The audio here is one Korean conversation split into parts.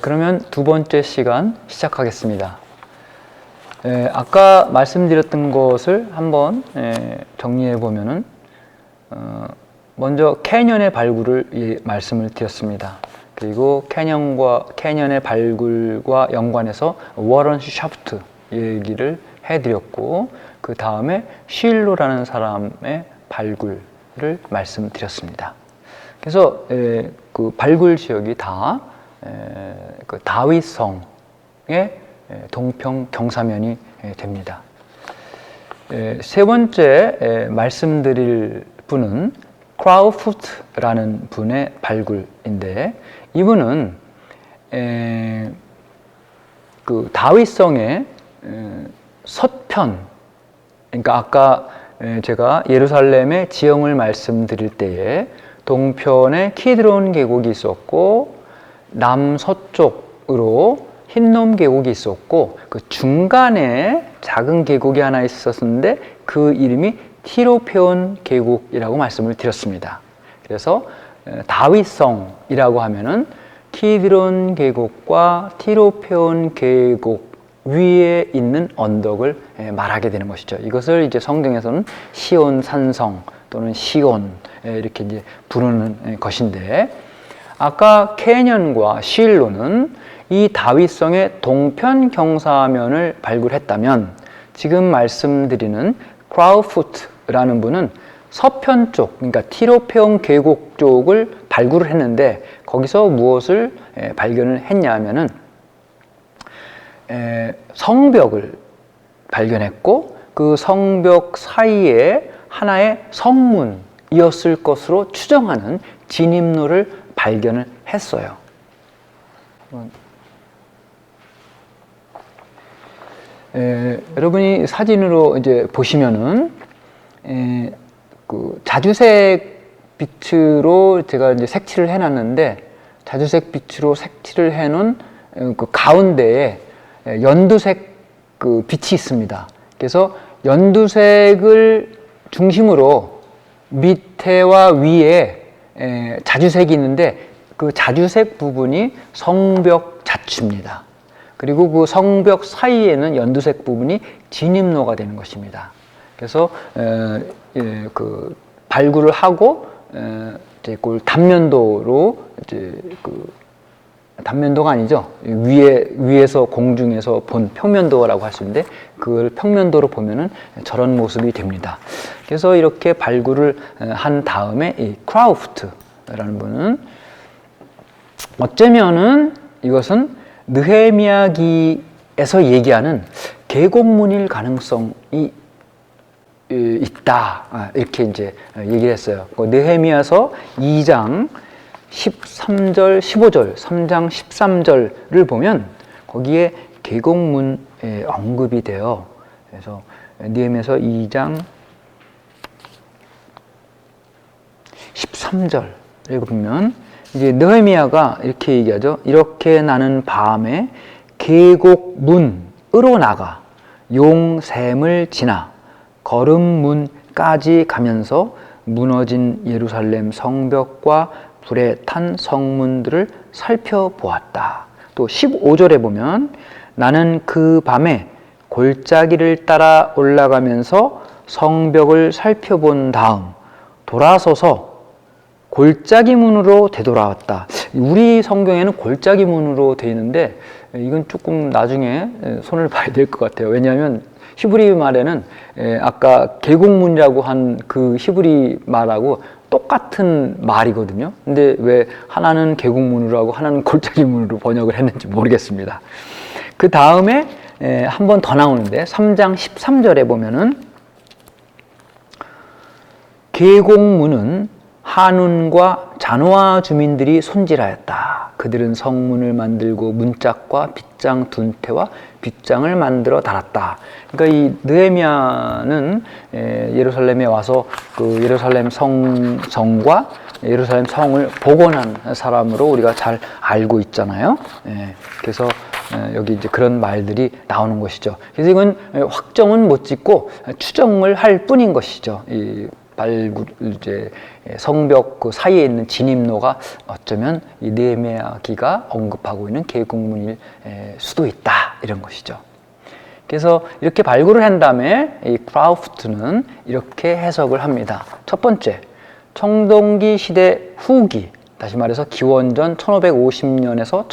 그러면 두 번째 시간 시작하겠습니다. 아까 말씀드렸던 것을 한번 정리해 보면은 먼저 캐년의 발굴을 말씀을 드렸습니다. 그리고 캐년의 발굴과 연관해서 워런 샤프트 얘기를 해드렸고, 그 다음에 쉴로라는 사람의 발굴을 말씀드렸습니다. 그래서 그 발굴 지역이 다 그 다윗성의 동평 경사면이 됩니다. 세 번째 말씀드릴 분은 크라우푸트라는 분의 발굴인데, 이분은 그 다윗성의 서편, 그러니까 아까 제가 예루살렘의 지형을 말씀드릴 때에 동편에 키드론 계곡이 있었고 남서쪽으로 힌놈 계곡이 있었고 그 중간에 작은 계곡이 하나 있었는데 그 이름이 티로페온 계곡이라고 말씀을 드렸습니다. 그래서 다윗성이라고 하면은 키드론 계곡과 티로페온 계곡 위에 있는 언덕을 말하게 되는 것이죠. 이것을 이제 성경에서는 시온 산성 또는 시온 이렇게 이제 부르는 것인데, 아까 캐년과 실로는 이 다윗성의 동편 경사면을 발굴했다면, 지금 말씀드리는 크라우푸트라는 분은 서편 쪽, 그러니까 티로페온 계곡 쪽을 발굴을 했는데, 거기서 무엇을 발견을 했냐면은 성벽을 발견했고, 그 성벽 사이에 하나의 성문이었을 것으로 추정하는 진입로를 발견을 했어요. 여러분이 사진으로 이제 보시면은 그 자주색 빛으로 제가 이제 색칠을 해놨는데, 자주색 빛으로 색칠을 해놓은 그 가운데에 연두색 그 빛이 있습니다. 그래서 연두색을 중심으로 밑에와 위에 자주색이 있는데, 그 자주색 부분이 성벽 자추입니다. 그리고 그 성벽 사이에는 연두색 부분이 진입로가 되는 것입니다. 그래서 그 발굴을 하고 이제 그걸 단면도로 이제 그 단면도가 아니죠. 위에서 공중에서 본 평면도라고 할 수 있는데, 그걸 평면도로 보면은 저런 모습이 됩니다. 그래서 이렇게 발굴을 한 다음에 이 크라우프트라는 분은 어쩌면은 이것은 느헤미야기에서 얘기하는 계곡문일 가능성이 있다, 이렇게 이제 얘기를 했어요. 느헤미야서 2장 13절, 15절, 3장 13절을 보면 거기에 계곡문에 언급이 돼요. 그래서 느헤미야서 2장 13절을 보면 이제 느헤미야가 이렇게 얘기하죠. 이렇게 나는 밤에 계곡문으로 나가 용샘을 지나 거름문까지 가면서 무너진 예루살렘 성벽과 불에 탄 성문들을 살펴보았다. 또 15절에 보면 나는 그 밤에 골짜기를 따라 올라가면서 성벽을 살펴본 다음 돌아서서 골짜기 문으로 되돌아왔다. 우리 성경에는 골짜기 문으로 되어 있는데 이건 조금 나중에 손을 봐야 될 것 같아요. 왜냐하면 히브리 말에는 아까 계곡문이라고 한 그 히브리 말하고 똑같은 말이거든요. 근데 왜 하나는 계곡문으로 하고 하나는 골짜기 문으로 번역을 했는지 모르겠습니다. 그 다음에 한 번 더 나오는데 3장 13절에 보면은 계곡문은 한운과 자노아 주민들이 손질하였다. 그들은 성문을 만들고 문짝과 빗장 둔태와 빗장을 만들어 달았다. 그러니까 이 느헤미야는 예루살렘에 와서 그 예루살렘 성과 예루살렘 성을 복원한 사람으로 우리가 잘 알고 있잖아요. 그래서 여기 이제 그런 말들이 나오는 것이죠. 그래서 이건 확정은 못 짓고 추정을 할 뿐인 것이죠. 발굴 이제 성벽 그 사이에 있는 진입로가 어쩌면 이 느헤미야기가 언급하고 있는 계곡문일 수도 있다 이런 것이죠. 그래서 이렇게 발굴을 한 다음에 이 크라우프트는 이렇게 해석을 합니다. 첫 번째, 청동기 시대 후기, 다시 말해서 기원전 1550년에서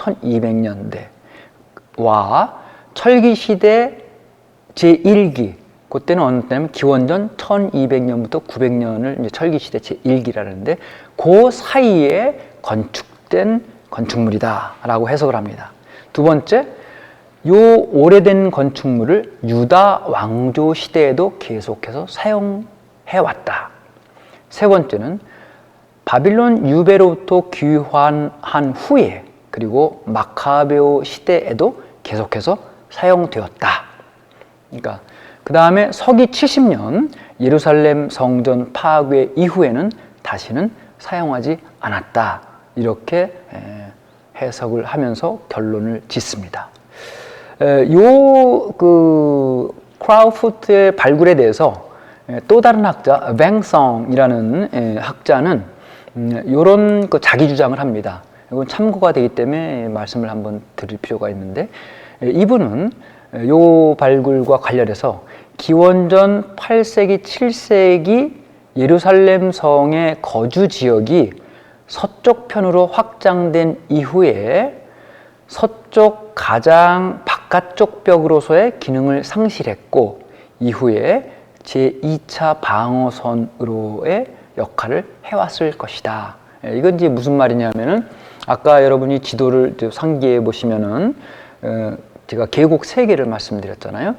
1200년대와 철기 시대 제1기, 그때는 어느 때냐면 기원전 1200년부터 900년을 이제 철기 시대 제1기라는데 그 사이에 건축된 건축물이다라고 해석을 합니다. 두 번째, 요 오래된 건축물을 유다 왕조 시대에도 계속해서 사용해 왔다. 세 번째는 바빌론 유배로부터 귀환한 후에 그리고 마카베오 시대에도 계속해서 사용되었다. 그러니까 그 다음에 서기 70년 예루살렘 성전 파괴 이후에는 다시는 사용하지 않았다. 이렇게 해석을 하면서 결론을 짓습니다. 크라우프트의 발굴에 대해서 또 다른 학자 뱅성이라는 학자는 이런 자기 주장을 합니다. 이건 참고가 되기 때문에 말씀을 한번 드릴 필요가 있는데, 이분은 이 발굴과 관련해서 기원전 8세기, 7세기 예루살렘 성의 거주 지역이 서쪽 편으로 확장된 이후에 서쪽 가장 바깥쪽 벽으로서의 기능을 상실했고 이후에 제2차 방어선으로의 역할을 해왔을 것이다. 이건 이제 무슨 말이냐면은 아까 여러분이 지도를 상기해 보시면은 제가 계곡 3개를 말씀드렸잖아요.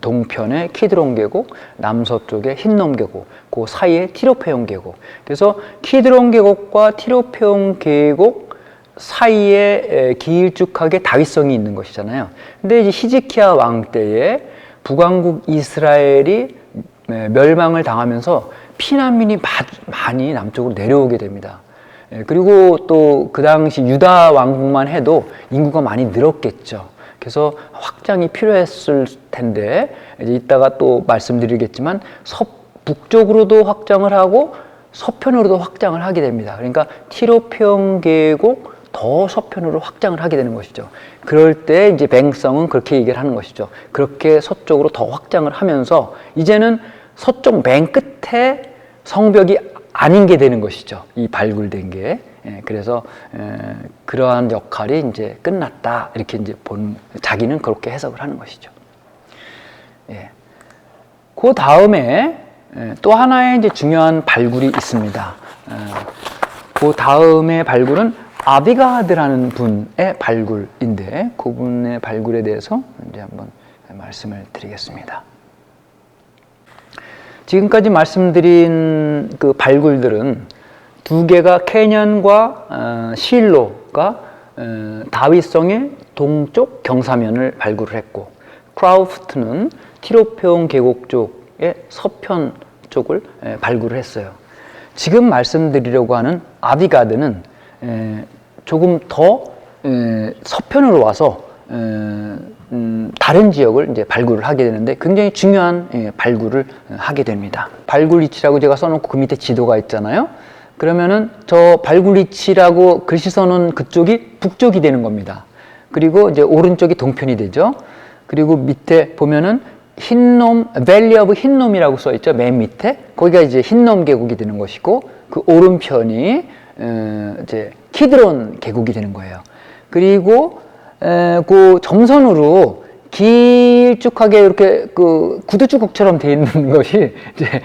동편에 키드론 계곡, 남서쪽에 힌놈 계곡, 그 사이에 티로페온 계곡. 그래서 키드론 계곡과 티로페온 계곡 사이에 길쭉하게 다윗성이 있는 것이잖아요. 근데 이제 히즈키야 왕 때에 북왕국 이스라엘이 멸망을 당하면서 피난민이 많이 남쪽으로 내려오게 됩니다. 그리고 또 그 당시 유다 왕국만 해도 인구가 많이 늘었겠죠. 그래서 확장이 필요했을 텐데 이제 이따가 또 말씀드리겠지만 북쪽으로도 확장을 하고 서편으로도 확장을 하게 됩니다. 그러니까 티로페온 계곡 더 서편으로 확장을 하게 되는 것이죠. 그럴 때 이제 뱅성은 그렇게 얘기를 하는 것이죠. 그렇게 서쪽으로 더 확장을 하면서 이제는 서쪽 맨 끝에 성벽이 아닌 게 되는 것이죠. 이 발굴된 게. 그래서 그러한 역할이 이제 끝났다. 이렇게 이제 자기는 그렇게 해석을 하는 것이죠. 그 다음에 또 하나의 이제 중요한 발굴이 있습니다. 그 다음에 발굴은 아비가드라는 분의 발굴인데 그분의 발굴에 대해서 이제 한번 말씀을 드리겠습니다. 지금까지 말씀드린 그 발굴들은 두 개가 케년과 실로가 다윗성의 동쪽 경사면을 발굴을 했고, 크라우프트는 티로페온 계곡 쪽의 서편 쪽을 발굴을 했어요. 지금 말씀드리려고 하는 아비가드는 조금 더 서편으로 와서 다른 지역을 이제 발굴을 하게 되는데 굉장히 중요한 발굴을 하게 됩니다. 발굴 위치라고 제가 써놓고 그 밑에 지도가 있잖아요. 그러면은 저 발굴 위치라고 글씨 써놓은 그쪽이 북쪽이 되는 겁니다. 그리고 이제 오른쪽이 동편이 되죠. 그리고 밑에 보면은 힌놈, 밸리 오브 힌놈이라고 써 있죠. 맨 밑에 거기가 이제 힌놈 계곡이 되는 것이고 그 오른편이 이제 키드론 계곡이 되는 거예요. 그리고 그 점선으로 길쭉하게 이렇게 그 구두주걱처럼 되어 있는 것이 이제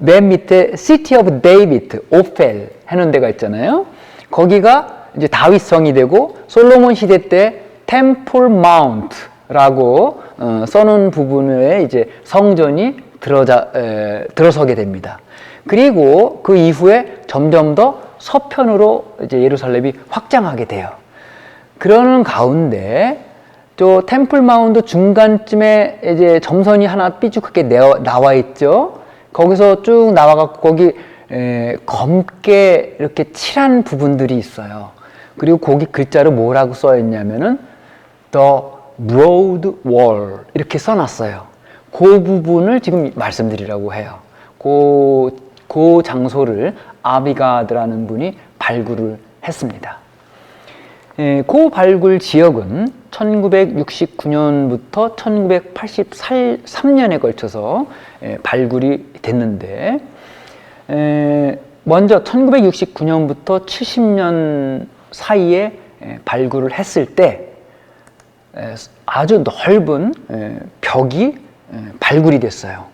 맨 밑에 City of David, 오펠 해놓은 데가 있잖아요. 거기가 이제 다윗성이 되고 솔로몬 시대 때 Temple Mount라고 써놓은 부분에 이제 성전이 들어서게 됩니다. 그리고 그 이후에 점점 더 서편으로 이제 예루살렘이 확장하게 돼요. 그러는 가운데 저 템플 마운트 중간쯤에 이제 점선이 하나 삐죽하게 나와 있죠. 거기서 쭉 나와갖고 거기 검게 이렇게 칠한 부분들이 있어요. 그리고 거기 글자로 뭐라고 써 있냐면은 The Broad Wall 이렇게 써놨어요. 그 부분을 지금 말씀드리려고 해요. 그 장소를 아비가드라는 분이 발굴을 했습니다. 그 발굴 지역은 1969년부터 1983년에 걸쳐서 발굴이 됐는데, 먼저 1969년부터 70년 사이에 발굴을 했을 때 아주 넓은 벽이 발굴이 됐어요.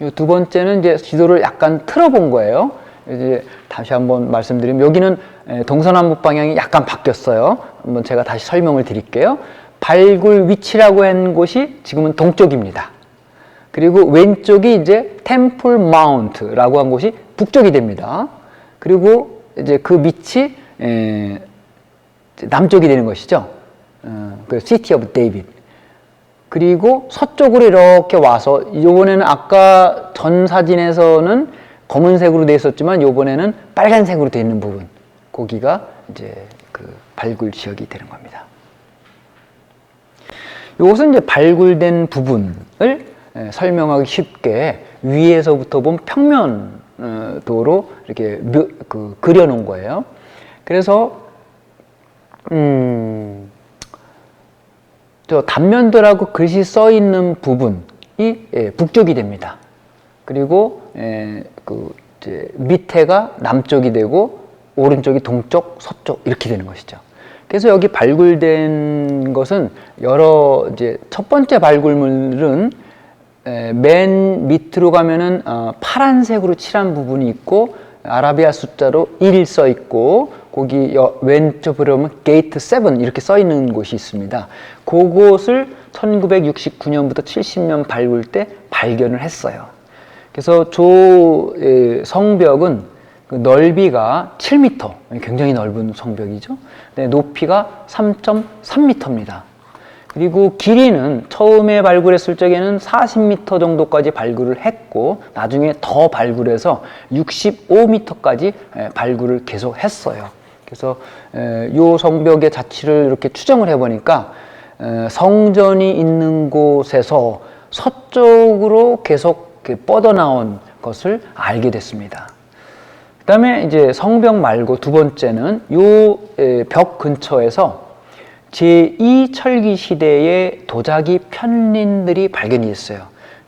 이 두 번째는 이제 지도를 약간 틀어본 거예요. 이제 다시 한번 말씀드리면, 여기는 동서남북 방향이 약간 바뀌었어요. 한번 제가 다시 설명을 드릴게요. 발굴 위치라고 한 곳이 지금은 동쪽입니다. 그리고 왼쪽이 이제 템플 마운트라고 한 곳이 북쪽이 됩니다. 그리고 이제 그 밑이 남쪽이 되는 것이죠. 그 시티 오브 데이빗. 그리고 서쪽으로 이렇게 와서, 이번에는 아까 전 사진에서는 검은색으로 되어 있었지만 이번에는 빨간색으로 되어 있는 부분, 거기가 이제 그 발굴 지역이 되는 겁니다. 이것은 이제 발굴된 부분을 설명하기 쉽게 위에서부터 본 평면도로 이렇게 그려놓은 거예요. 그래서 저 단면도라고 글씨 써 있는 부분이 북쪽이 됩니다. 그리고 이제 밑에가 남쪽이 되고 오른쪽이 동쪽, 서쪽 이렇게 되는 것이죠. 그래서 여기 발굴된 것은 여러, 이제 첫 번째 발굴물은 맨 밑으로 가면은 파란색으로 칠한 부분이 있고 아라비아 숫자로 1 써 있고, 거기 왼쪽으로 보면 게이트 7 이렇게 써 있는 곳이 있습니다. 그곳을 1969년부터 70년 발굴 때 발견을 했어요. 그래서 저 성벽은 그 넓이가 7m, 굉장히 넓은 성벽이죠. 네, 높이가 3.3m입니다. 그리고 길이는 처음에 발굴했을 적에는 40m 정도까지 발굴을 했고, 나중에 더 발굴해서 65m까지 발굴을 계속 했어요. 그래서 이 성벽의 자취를 이렇게 추정을 해보니까 성전이 있는 곳에서 서쪽으로 계속 뻗어나온 것을 알게 됐습니다. 그 다음에 이제 성벽 말고 두 번째는 이 벽 근처에서 제2철기 시대의 도자기 편린들이 발견이 됐어요.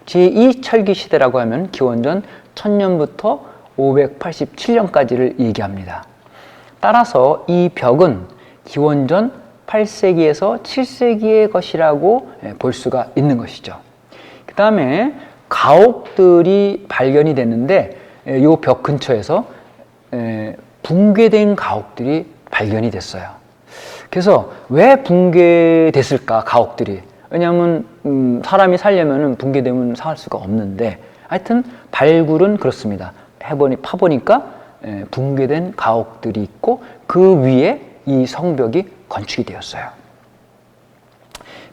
제2철기 시대라고 하면 기원전 1000년부터 587년까지를 얘기합니다. 따라서 이 벽은 기원전 8세기에서 7세기의 것이라고 볼 수가 있는 것이죠. 그 다음에 가옥들이 발견이 됐는데, 이 벽 근처에서 붕괴된 가옥들이 발견이 됐어요. 그래서 왜 붕괴됐을까, 가옥들이? 왜냐하면 사람이 살려면 붕괴되면 살 수가 없는데, 하여튼 발굴은 그렇습니다. 파보니까 붕괴된 가옥들이 있고 그 위에 이 성벽이 건축이 되었어요.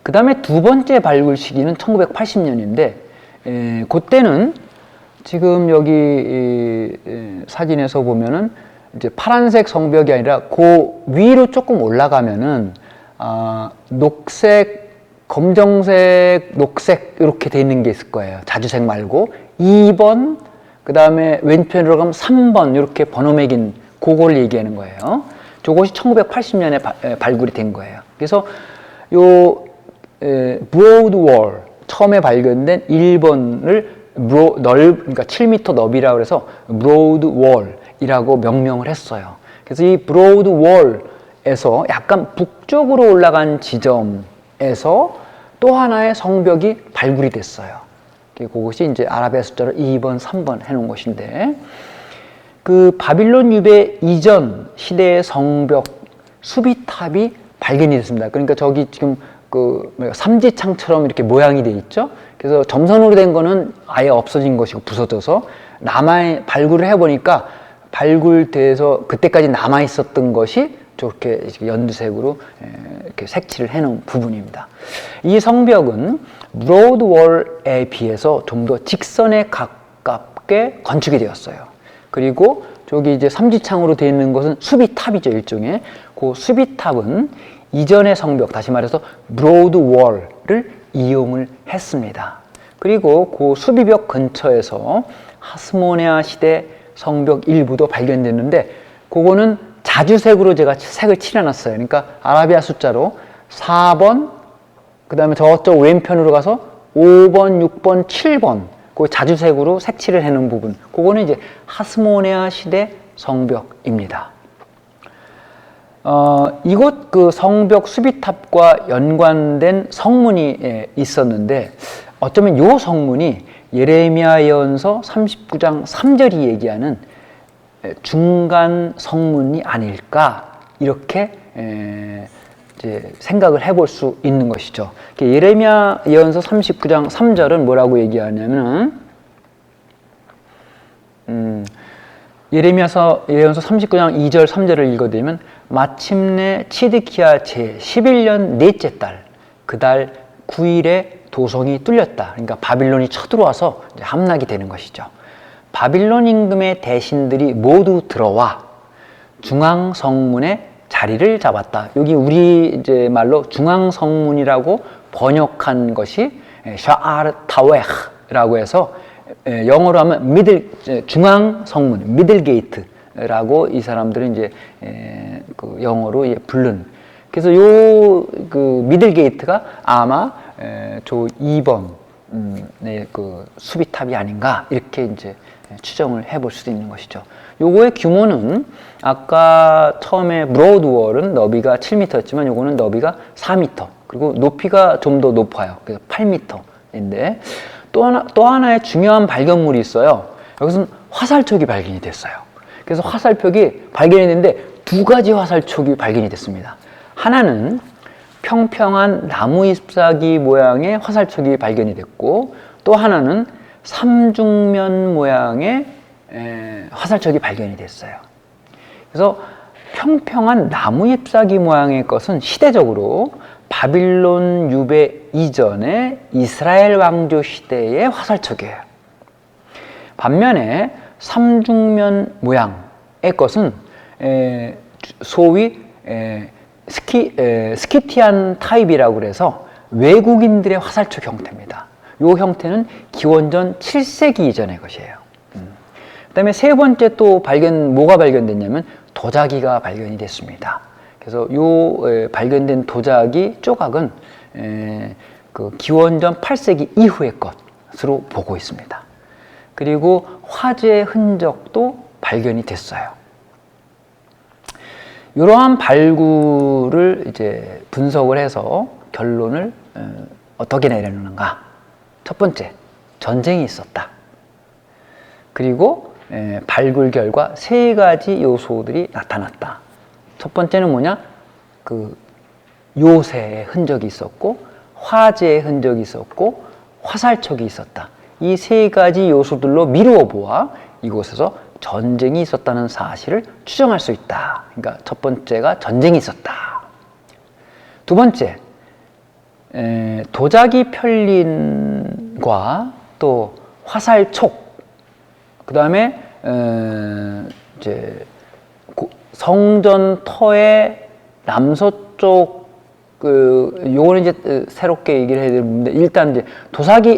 그 다음에 두 번째 발굴 시기는 1980년인데, 그때는 지금 여기 사진에서 보면은 이제 파란색 성벽이 아니라 그 위로 조금 올라가면은 녹색, 검정색, 녹색 이렇게 돼 있는 게 있을 거예요. 자주색 말고 2번, 그 다음에 왼편으로 가면 3번 이렇게 번호 매긴 그걸 얘기하는 거예요. 저것이 1980년에 발굴이 된 거예요. 그래서 요 브로드 월, 처음에 발견된 1번을 그러니까 7m 너비라고 해서 브로드 월이라고 명명을 했어요. 그래서 이 브로드 월에서 약간 북쪽으로 올라간 지점에서 또 하나의 성벽이 발굴이 됐어요. 그것이 이제 아라비아 숫자로 2번, 3번 해놓은 것인데, 그 바빌론 유배 이전 시대의 성벽 수비탑이 발견이 됐습니다. 그러니까 저기 지금 그 삼지창처럼 이렇게 모양이 돼 있죠. 그래서 점선으로 된 거는 아예 없어진 것이고 부서져서 발굴을 해보니까 발굴돼서 그때까지 남아 있었던 것이 저렇게 연두색으로 이렇게 색칠을 해놓은 부분입니다. 이 성벽은 브로드 월에 비해서 좀 더 직선에 가깝게 건축이 되었어요. 그리고 저기 이제 삼지창으로 되어 있는 것은 수비탑이죠, 일종의. 그 수비탑은 이전의 성벽, 다시 말해서 브로드 월을 이용을 했습니다. 그리고 그 수비벽 근처에서 하스모네아 시대 성벽 일부도 발견됐는데 그거는 자주색으로 제가 색을 칠해놨어요. 그러니까 아라비아 숫자로 4번, 그 다음에 저쪽 왼편으로 가서 5번, 6번, 7번 그 자주색으로 색칠을 해놓은 부분, 그거는 이제 하스모네아 시대 성벽입니다. 이곳 그 성벽 수비탑과 연관된 성문이 있었는데 어쩌면 이 성문이 예레미야 예언서 39장 3절이 얘기하는 중간 성문이 아닐까 이렇게 이제 생각을 해볼 수 있는 것이죠. 예레미야 예언서 39장 3절은 뭐라고 얘기하냐면은 예레미야서 예언서 39장 2절 3절을 읽어드리면 마침내 치드키야 제 11년 넷째 달 그 달 9일에 도성이 뚫렸다. 그러니까 바빌론이 쳐들어와서 이제 함락이 되는 것이죠. 바빌론 임금의 대신들이 모두 들어와 중앙 성문에 자리를 잡았다. 여기 우리 이제 말로 중앙 성문이라고 번역한 것이 샤알 타웨흐라고 해서 영어로 하면 중앙 성문, 미들 게이트라고 이 사람들은 이제 그 영어로 부른. 그래서 요 그 미들 게이트가 아마 저 2번 그 수비탑이 아닌가 이렇게 이제 추정을 해볼 수도 있는 것이죠. 요거의 규모는 아까 처음에 브로드월은 너비가 7m였지만 요거는 너비가 4m, 그리고 높이가 좀 더 높아요. 그래서 8m인데 또 하나의 중요한 발견물이 있어요. 여기서는 화살촉이 발견이 됐어요. 그래서 화살촉이 발견이 됐는데 두 가지 화살촉이 발견이 됐습니다. 하나는 평평한 나무 잎사귀 모양의 화살촉이 발견이 됐고, 또 하나는 삼중면 모양의 화살촉이 발견이 됐어요. 그래서 평평한 나무 잎사귀 모양의 것은 시대적으로 바빌론 유배 이전의 이스라엘 왕조 시대의 화살촉이에요. 반면에 삼중면 모양의 것은 소위 스키티안 타입이라고 그래서 외국인들의 화살촉 형태입니다. 이 형태는 기원전 7세기 이전의 것이에요. 그 다음에 세 번째 또 뭐가 발견됐냐면 도자기가 발견이 됐습니다. 그래서 이 발견된 도자기 조각은 그 기원전 8세기 이후의 것으로 보고 있습니다. 그리고 화재 흔적도 발견이 됐어요. 이러한 발굴을 이제 분석을 해서 결론을 어떻게 내려놓는가? 첫 번째, 전쟁이 있었다. 그리고 발굴 결과 세 가지 요소들이 나타났다. 첫 번째는 뭐냐? 그 요새의 흔적이 있었고, 화재의 흔적이 있었고, 화살촉이 있었다. 이 세 가지 요소들로 미루어 보아 이곳에서 전쟁이 있었다는 사실을 추정할 수 있다. 그러니까 첫 번째가 전쟁이 있었다. 두 번째, 도자기 편린과 또 화살촉, 그 다음에 이제 성전 터의 남서쪽 요거는 이제 새롭게 얘기를 해야 되는데, 일단 이제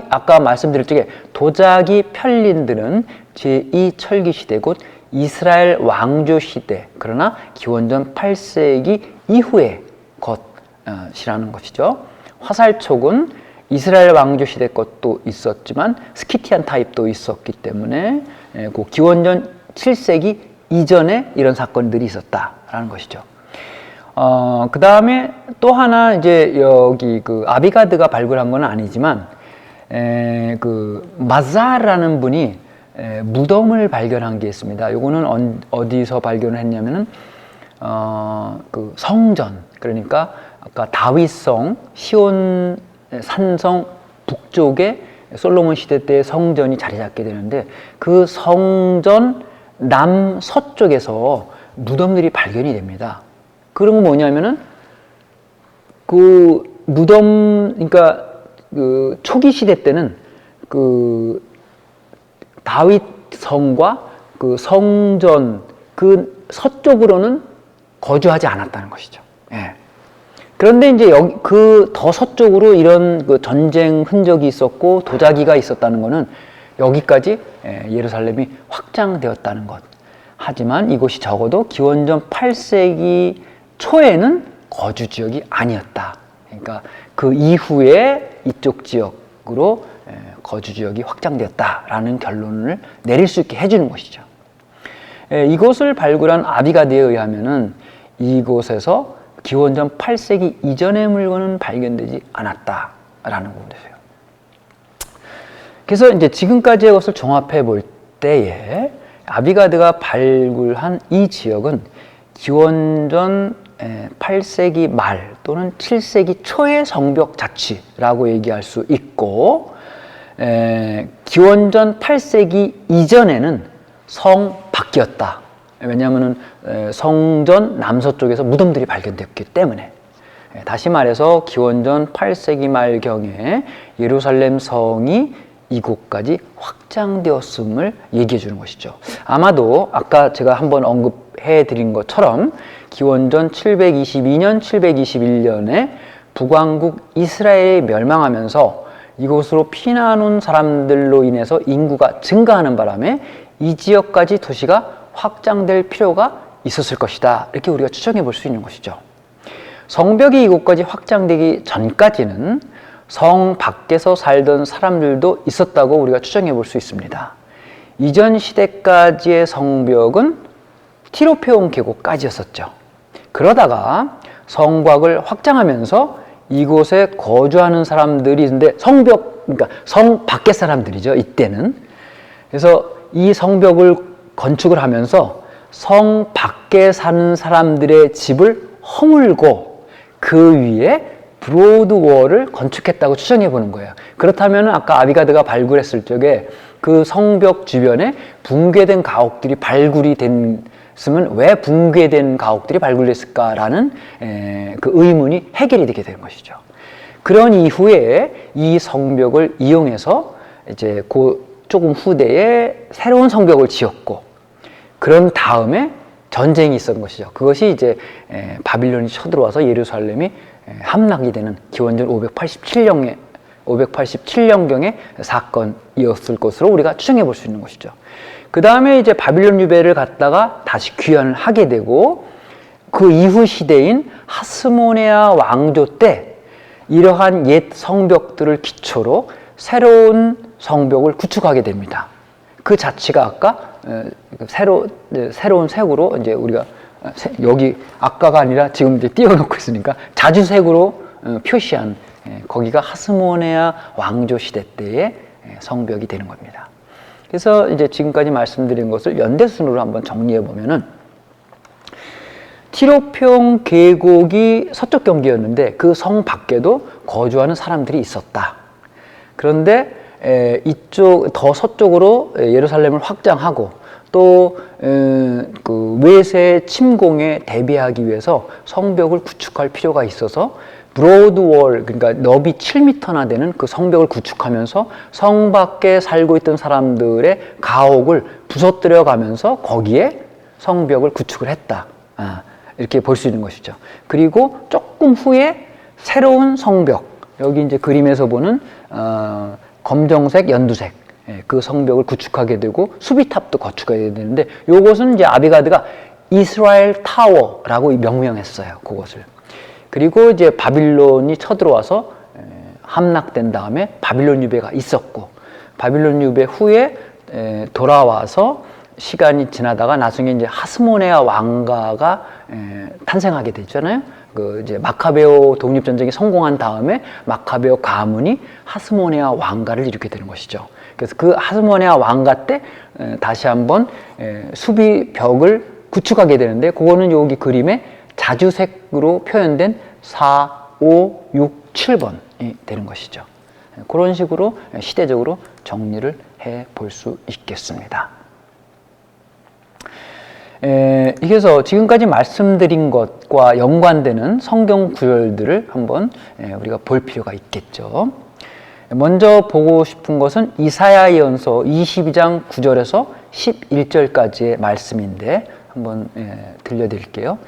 아까 말씀드릴 적에 도자기 편린들은 제2 철기 시대 곧 이스라엘 왕조 시대, 그러나 기원전 8세기 이후의 것이라는 것이죠. 화살촉은 이스라엘 왕조 시대 것도 있었지만 스키티안 타입도 있었기 때문에 그 기원전 7세기 이전에 이런 사건들이 있었다라는 것이죠. 그 다음에 또 하나 이제 여기 그 아비가드가 발굴한 건 아니지만 그 마자라는 분이 무덤을 발견한 게 있습니다. 요거는 어디서 발견을 했냐면은 그 성전, 그러니까 아까 다윗성 시온 산성 북쪽에 솔로몬 시대 때 성전이 자리 잡게 되는데, 그 성전 남서쪽에서 무덤들이 발견이 됩니다. 그런 건 뭐냐면은 그 무덤, 그러니까 그 초기 시대 때는 그 다윗 성과 그 성전 그 서쪽으로는 거주하지 않았다는 것이죠. 예. 그런데 이제 여기 그 더 서쪽으로 이런 그 전쟁 흔적이 있었고 도자기가 있었다는 것은 여기까지 예루살렘이 확장되었다는 것. 하지만 이곳이 적어도 기원전 8세기 초에는 거주 지역이 아니었다. 그러니까 그 이후에 이쪽 지역으로 거주 지역이 확장되었다라는 결론을 내릴 수 있게 해주는 것이죠. 이곳을 발굴한 아비가드에 의하면은 이곳에서 기원전 8세기 이전의 물건은 발견되지 않았다라는 것이에요. 그래서 이제 지금까지의 것을 종합해 볼 때에 아비가드가 발굴한 이 지역은 기원전 8세기 말 또는 7세기 초의 성벽 자치라고 얘기할 수 있고, 기원전 8세기 이전에는 성 밖이었다. 왜냐하면 성전 남서쪽에서 무덤들이 발견됐기 때문에. 다시 말해서 기원전 8세기 말경에 예루살렘 성이 이곳까지 확장되었음을 얘기해 주는 것이죠. 아마도 아까 제가 한번 언급해 드린 것처럼 기원전 722년, 721년에 북왕국 이스라엘이 멸망하면서 이곳으로 피난 온 사람들로 인해서 인구가 증가하는 바람에 이 지역까지 도시가 확장될 필요가 있었을 것이다. 이렇게 우리가 추정해 볼 수 있는 것이죠. 성벽이 이곳까지 확장되기 전까지는 성 밖에서 살던 사람들도 있었다고 우리가 추정해 볼 수 있습니다. 이전 시대까지의 성벽은 티로페온 계곡까지였었죠. 그러다가 성곽을 확장하면서 이곳에 거주하는 사람들이 있는데 그러니까 성 밖의 사람들이죠, 이때는. 그래서 이 성벽을 건축을 하면서 성 밖에 사는 사람들의 집을 허물고 그 위에 브로드월을 건축했다고 추정해 보는 거예요. 그렇다면 아까 아비가드가 발굴했을 적에 그 성벽 주변에 붕괴된 가옥들이 발굴이 됐으면 왜 붕괴된 가옥들이 발굴됐을까라는 그 의문이 해결이 되게 되는 것이죠. 그런 이후에 이 성벽을 이용해서 이제 조금 후대에 새로운 성벽을 지었고, 그런 다음에 전쟁이 있었던 것이죠. 그것이 이제 바빌론이 쳐들어와서 예루살렘이 함락이 되는 기원전 587년경의 사건이었을 것으로 우리가 추정해 볼 수 있는 것이죠. 그 다음에 이제 바빌론 유배를 갔다가 다시 귀환을 하게 되고, 그 이후 시대인 하스모네아 왕조 때 이러한 옛 성벽들을 기초로 새로운 성벽을 구축하게 됩니다. 그 자체가 아까 새로운 색으로 이제 우리가 여기 아까가 아니라 지금 이제 띄워놓고 있으니까 자주색으로 표시한 거기가 하스모네아 왕조 시대 때의 성벽이 되는 겁니다. 그래서 이제 지금까지 말씀드린 것을 연대순으로 한번 정리해 보면은 티로평 계곡이 서쪽 경계였는데 그 성 밖에도 거주하는 사람들이 있었다. 그런데 이쪽 더 서쪽으로 예루살렘을 확장하고 또 그 외세 침공에 대비하기 위해서 성벽을 구축할 필요가 있어서 브로드월, 그러니까 너비 7m나 되는 그 성벽을 구축하면서 성 밖에 살고 있던 사람들의 가옥을 부서뜨려 가면서 거기에 성벽을 구축을 했다. 이렇게 볼 수 있는 것이죠. 그리고 조금 후에 새로운 성벽, 여기 이제 그림에서 보는 검정색, 연두색 그 성벽을 구축하게 되고 수비탑도 건축하게 되는데, 요것은 이제 아비가드가 이스라엘 타워라고 명명했어요. 그것을. 그리고 이제 바빌론이 쳐들어와서 함락된 다음에 바빌론 유배가 있었고, 바빌론 유배 후에 돌아와서 시간이 지나다가 나중에 이제 하스모네아 왕가가 탄생하게 되잖아요. 그 이제 마카베오 독립전쟁이 성공한 다음에 마카베오 가문이 하스모네아 왕가를 이루게 되는 것이죠. 그래서 그 하스모네아 왕가 때 다시 한번 수비벽을 구축하게 되는데, 그거는 여기 그림에 자주색으로 표현된 4, 5, 6, 7번이 되는 것이죠. 그런 식으로 시대적으로 정리를 해 볼 수 있겠습니다. 그래서 지금까지 말씀드린 것과 연관되는 성경 구절들을 한번 우리가 볼 필요가 있겠죠. 먼저 보고 싶은 것은 이사야 예언서 22장 9절에서 11절까지의 말씀인데 한번 들려드릴게요.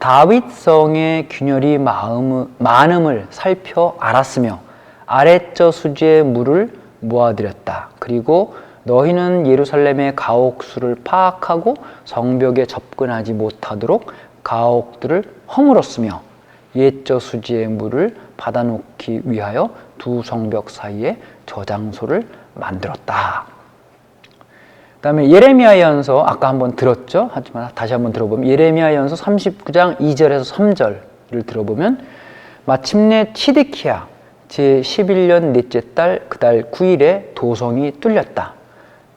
다윗성의 균열이 많음을 살펴 알았으며 아래저 수지의 물을 모아들였다. 그리고 너희는 예루살렘의 가옥수를 파악하고 성벽에 접근하지 못하도록 가옥들을 허물었으며 옛저 수지의 물을 받아놓기 위하여 두 성벽 사이에 저장소를 만들었다. 그 다음에 예레미야연서 아까 한번 들었죠? 하지만 다시 한번 들어보면 예레미야연서 39장 2절에서 3절을 들어보면 마침내 치드키야 제11년 넷째 달 그 달 9일에 도성이 뚫렸다.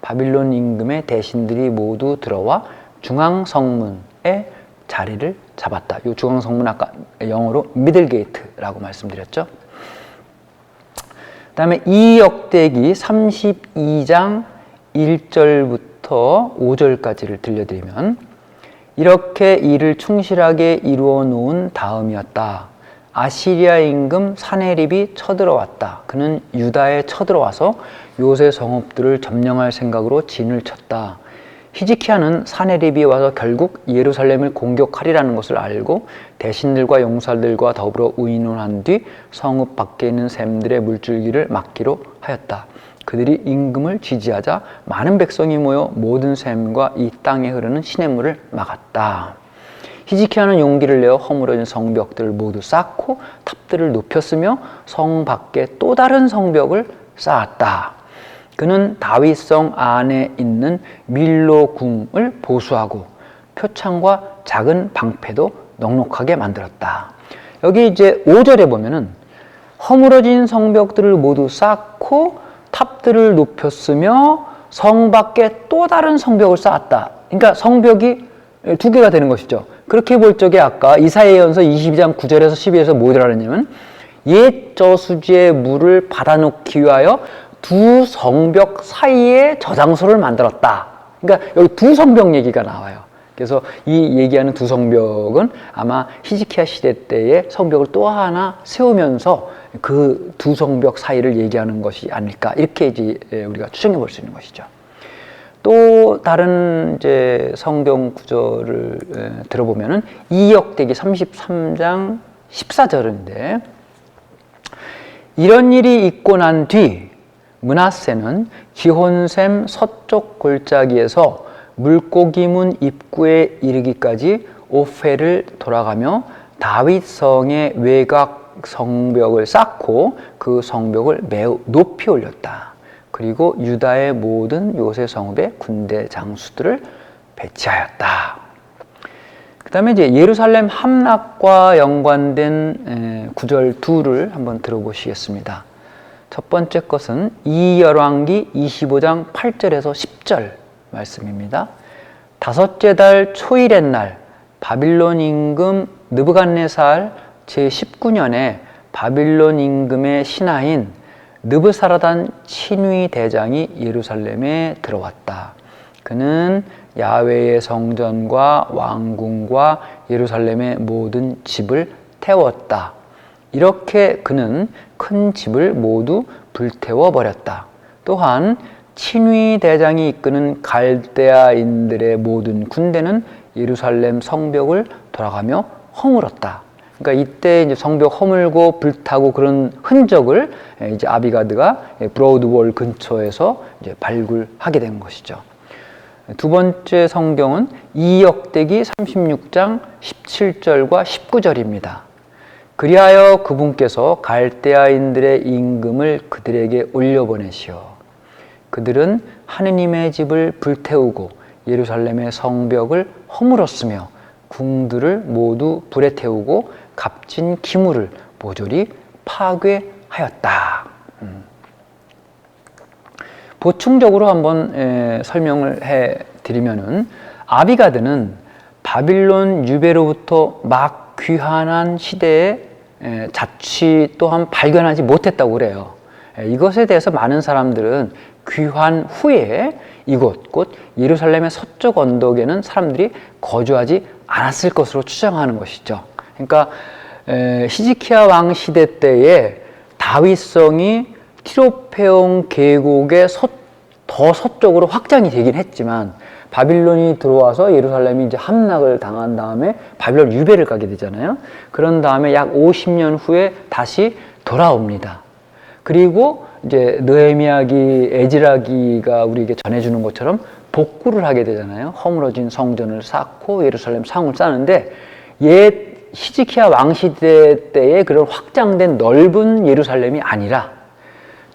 바빌론 임금의 대신들이 모두 들어와 중앙성문에 자리를 잡았다. 이 중앙성문 아까 영어로 미들게이트라고 말씀드렸죠. 그 다음에 이 역대기 32장 1절부터 5절까지를 들려드리면 이렇게 일을 충실하게 이루어 놓은 다음이었다. 아시리아 임금 사네립이 쳐들어왔다. 그는 유다에 쳐들어와서 요새 성읍들을 점령할 생각으로 진을 쳤다. 히지키야는 사네립이 와서 결국 예루살렘을 공격하리라는 것을 알고 대신들과 용사들과 더불어 의논한 뒤 성읍 밖에 있는 샘들의 물줄기를 막기로 하였다. 그들이 임금을 지지하자 많은 백성이 모여 모든 샘과 이 땅에 흐르는 시냇물을 막았다. 히지키야는 용기를 내어 허물어진 성벽들을 모두 쌓고 탑들을 높였으며 성 밖에 또 다른 성벽을 쌓았다. 그는 다윗성 안에 있는 밀로궁을 보수하고 표창과 작은 방패도 넉넉하게 만들었다. 여기 이제 5절에 보면은 허물어진 성벽들을 모두 쌓고 탑들을 높였으며 성 밖에 또 다른 성벽을 쌓았다. 그러니까 성벽이 두 개가 되는 것이죠. 그렇게 볼 적에 아까 이사야연서 22장 9절에서 12절에서 뭐 들어가냐면 옛 저수지의 물을 받아놓기 위하여 두 성벽 사이에 저장소를 만들었다. 그러니까 여기 두 성벽 얘기가 나와요. 그래서 이 얘기하는 두 성벽은 아마 히지키야 시대 때의 성벽을 또 하나 세우면서 그 두 성벽 사이를 얘기하는 것이 아닐까 이렇게 이제 우리가 추정해 볼 수 있는 것이죠. 또 다른 이제 성경 구절을 들어보면은 이역대기 33장 14절인데 이런 일이 있고 난 뒤 므낫세는 기혼샘 서쪽 골짜기에서 물고기문 입구에 이르기까지 오페를 돌아가며 다윗성의 외곽 성벽을 쌓고 그 성벽을 매우 높이 올렸다. 그리고 유다의 모든 요새 성읍에 군대 장수들을 배치하였다. 그 다음에 이제 예루살렘 함락과 연관된 구절 둘을 한번 들어보시겠습니다. 첫 번째 것은 이열왕기 25장 8절에서 10절 말씀입니다. 다섯째 달 초일의 날 바빌론 임금 느부갓네살 제19년에 바빌론 임금의 신하인 느부사라단 친위 대장이 예루살렘에 들어왔다. 그는 야훼의 성전과 왕궁과 예루살렘의 모든 집을 태웠다. 이렇게 그는 큰 집을 모두 불태워 버렸다. 또한 친위 대장이 이끄는 갈대아인들의 모든 군대는 예루살렘 성벽을 돌아가며 허물었다. 그러니까 이때 이제 성벽 허물고 불타고 그런 흔적을 이제 아비가드가 브로드월 근처에서 이제 발굴하게 된 것이죠. 두 번째 성경은 이역대기 36장 17절과 19절입니다. 그리하여 그분께서 갈대아인들의 임금을 그들에게 올려보내시어 그들은 하느님의 집을 불태우고 예루살렘의 성벽을 허물었으며 궁들을 모두 불에 태우고 값진 기물을 모조리 파괴하였다. 보충적으로 한번 설명을 해드리면은 아비가드는 바빌론 유배로부터 막 귀환한 시대에 자취 또한 발견하지 못했다고 그래요. 이것에 대해서 많은 사람들은 귀환 후에 이곳 곧 예루살렘의 서쪽 언덕에는 사람들이 거주하지 않았을 것으로 추정하는 것이죠. 그러니까 히지키야 왕 시대 때에 다윗성이 티로페옹 계곡의 더 서쪽으로 확장이 되긴 했지만 바빌론이 들어와서 예루살렘이 이제 함락을 당한 다음에 바빌론 유배를 가게 되잖아요. 그런 다음에 약 50년 후에 다시 돌아옵니다. 그리고 이제 느헤미야기, 에즈라기가 우리에게 전해주는 것처럼 복구를 하게 되잖아요. 허물어진 성전을 쌓고 예루살렘 상을 쌓는데 옛 히즈키야 왕시대 때의 그런 확장된 넓은 예루살렘이 아니라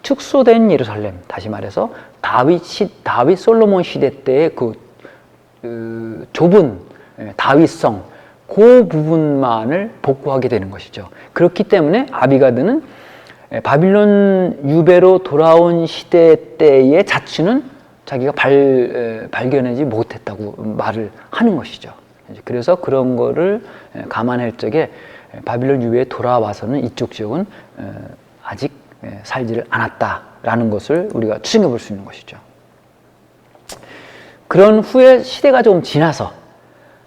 축소된 예루살렘, 다시 말해서 다윗 솔로몬 시대 때의 그 좁은 다윗성 그 부분만을 복구하게 되는 것이죠. 그렇기 때문에 아비가드는 바빌론 유배로 돌아온 시대 때의 자취는 자기가 발견하지 못했다고 말을 하는 것이죠. 그래서 그런 거를 감안할 적에 바빌론 유배에 돌아와서는 이쪽 지역은 아직 살지를 않았다라는 것을 우리가 추정해 볼 수 있는 것이죠. 그런 후에 시대가 좀 지나서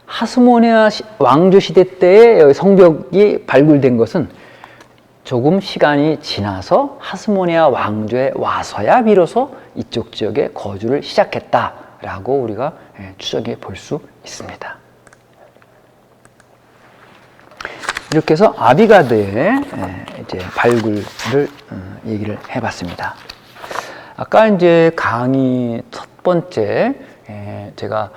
하스모니아 왕조 시대 때의 성벽이 발굴된 것은 조금 시간이 지나서 하스모니아 왕조에 와서야 비로소 이쪽 지역에 거주를 시작했다라고 우리가 추정해 볼 수 있습니다. 이렇게 해서 아비가드의 이제 발굴을 얘기를 해봤습니다. 아까 이제 강의 첫 번째 제가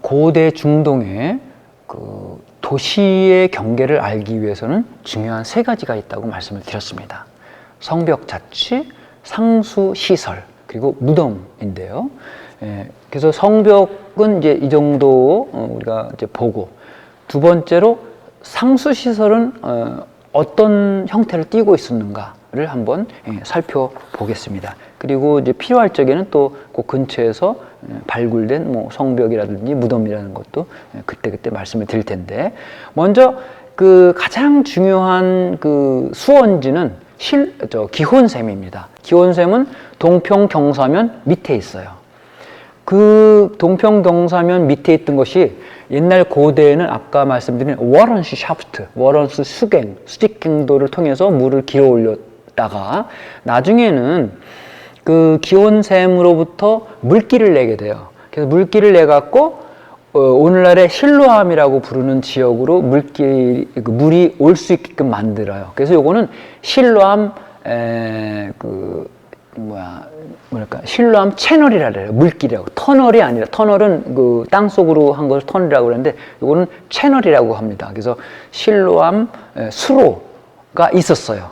고대 중동의 그 도시의 경계를 알기 위해서는 중요한 세 가지가 있다고 말씀을 드렸습니다. 성벽 자치, 상수 시설, 그리고 무덤인데요. 그래서 성벽은 이제 이 정도 우리가 이제 보고, 두 번째로 상수 시설은 어떤 형태를 띠고 있었는가를 한번 살펴보겠습니다. 그리고 이제 필요할 적에는 또 그 근처에서 발굴된 뭐 성벽이라든지 무덤이라는 것도 그때그때 말씀을 드릴 텐데, 먼저 그 가장 중요한 그 수원지는 기혼샘입니다. 기혼샘은 동평경사면 밑에 있어요. 그 동평경사면 밑에 있던 것이 옛날 고대에는 아까 말씀드린 워런스 샤프트, 워런스 수직갱도를 통해서 물을 길어 올렸다가 나중에는 그 기온샘으로부터 물기를 내게 돼요. 그래서 물기를 내 갖고 오늘날의 실로암이라고 부르는 지역으로 물이 올 수 있게끔 만들어요. 그래서 요거는 실로암 실로암 채널이라 그래요. 물길이라고. 터널이 아니라, 터널은 그 땅 속으로 한 것을 터널이라고 그러는데 요거는 채널이라고 합니다. 그래서 실로암 수로가 있었어요.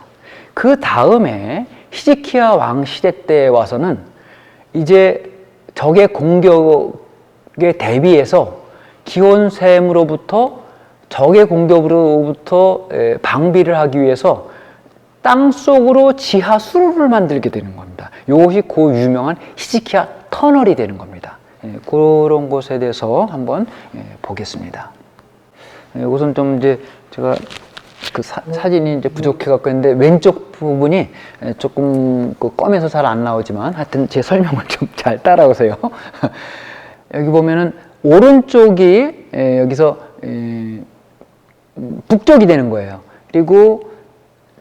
그 다음에 히즈키야 왕 시대 때 와서는 이제 적의 공격에 대비해서 기온샘으로부터 적의 공격으로부터 방비를 하기 위해서 땅 속으로 지하 수로를 만들게 되는 겁니다. 이것이 그 유명한 히즈키야 터널이 되는 겁니다. 그런 것에 대해서 한번 보겠습니다. 이것은 좀 이제 제가 그 사진이 이제 부족해갖고 했는데 왼쪽 부분이 조금 검해서 잘 안 나오지만 하여튼 제 설명을 좀 잘 따라오세요. 여기 보면은 오른쪽이 여기서 북쪽이 되는 거예요. 그리고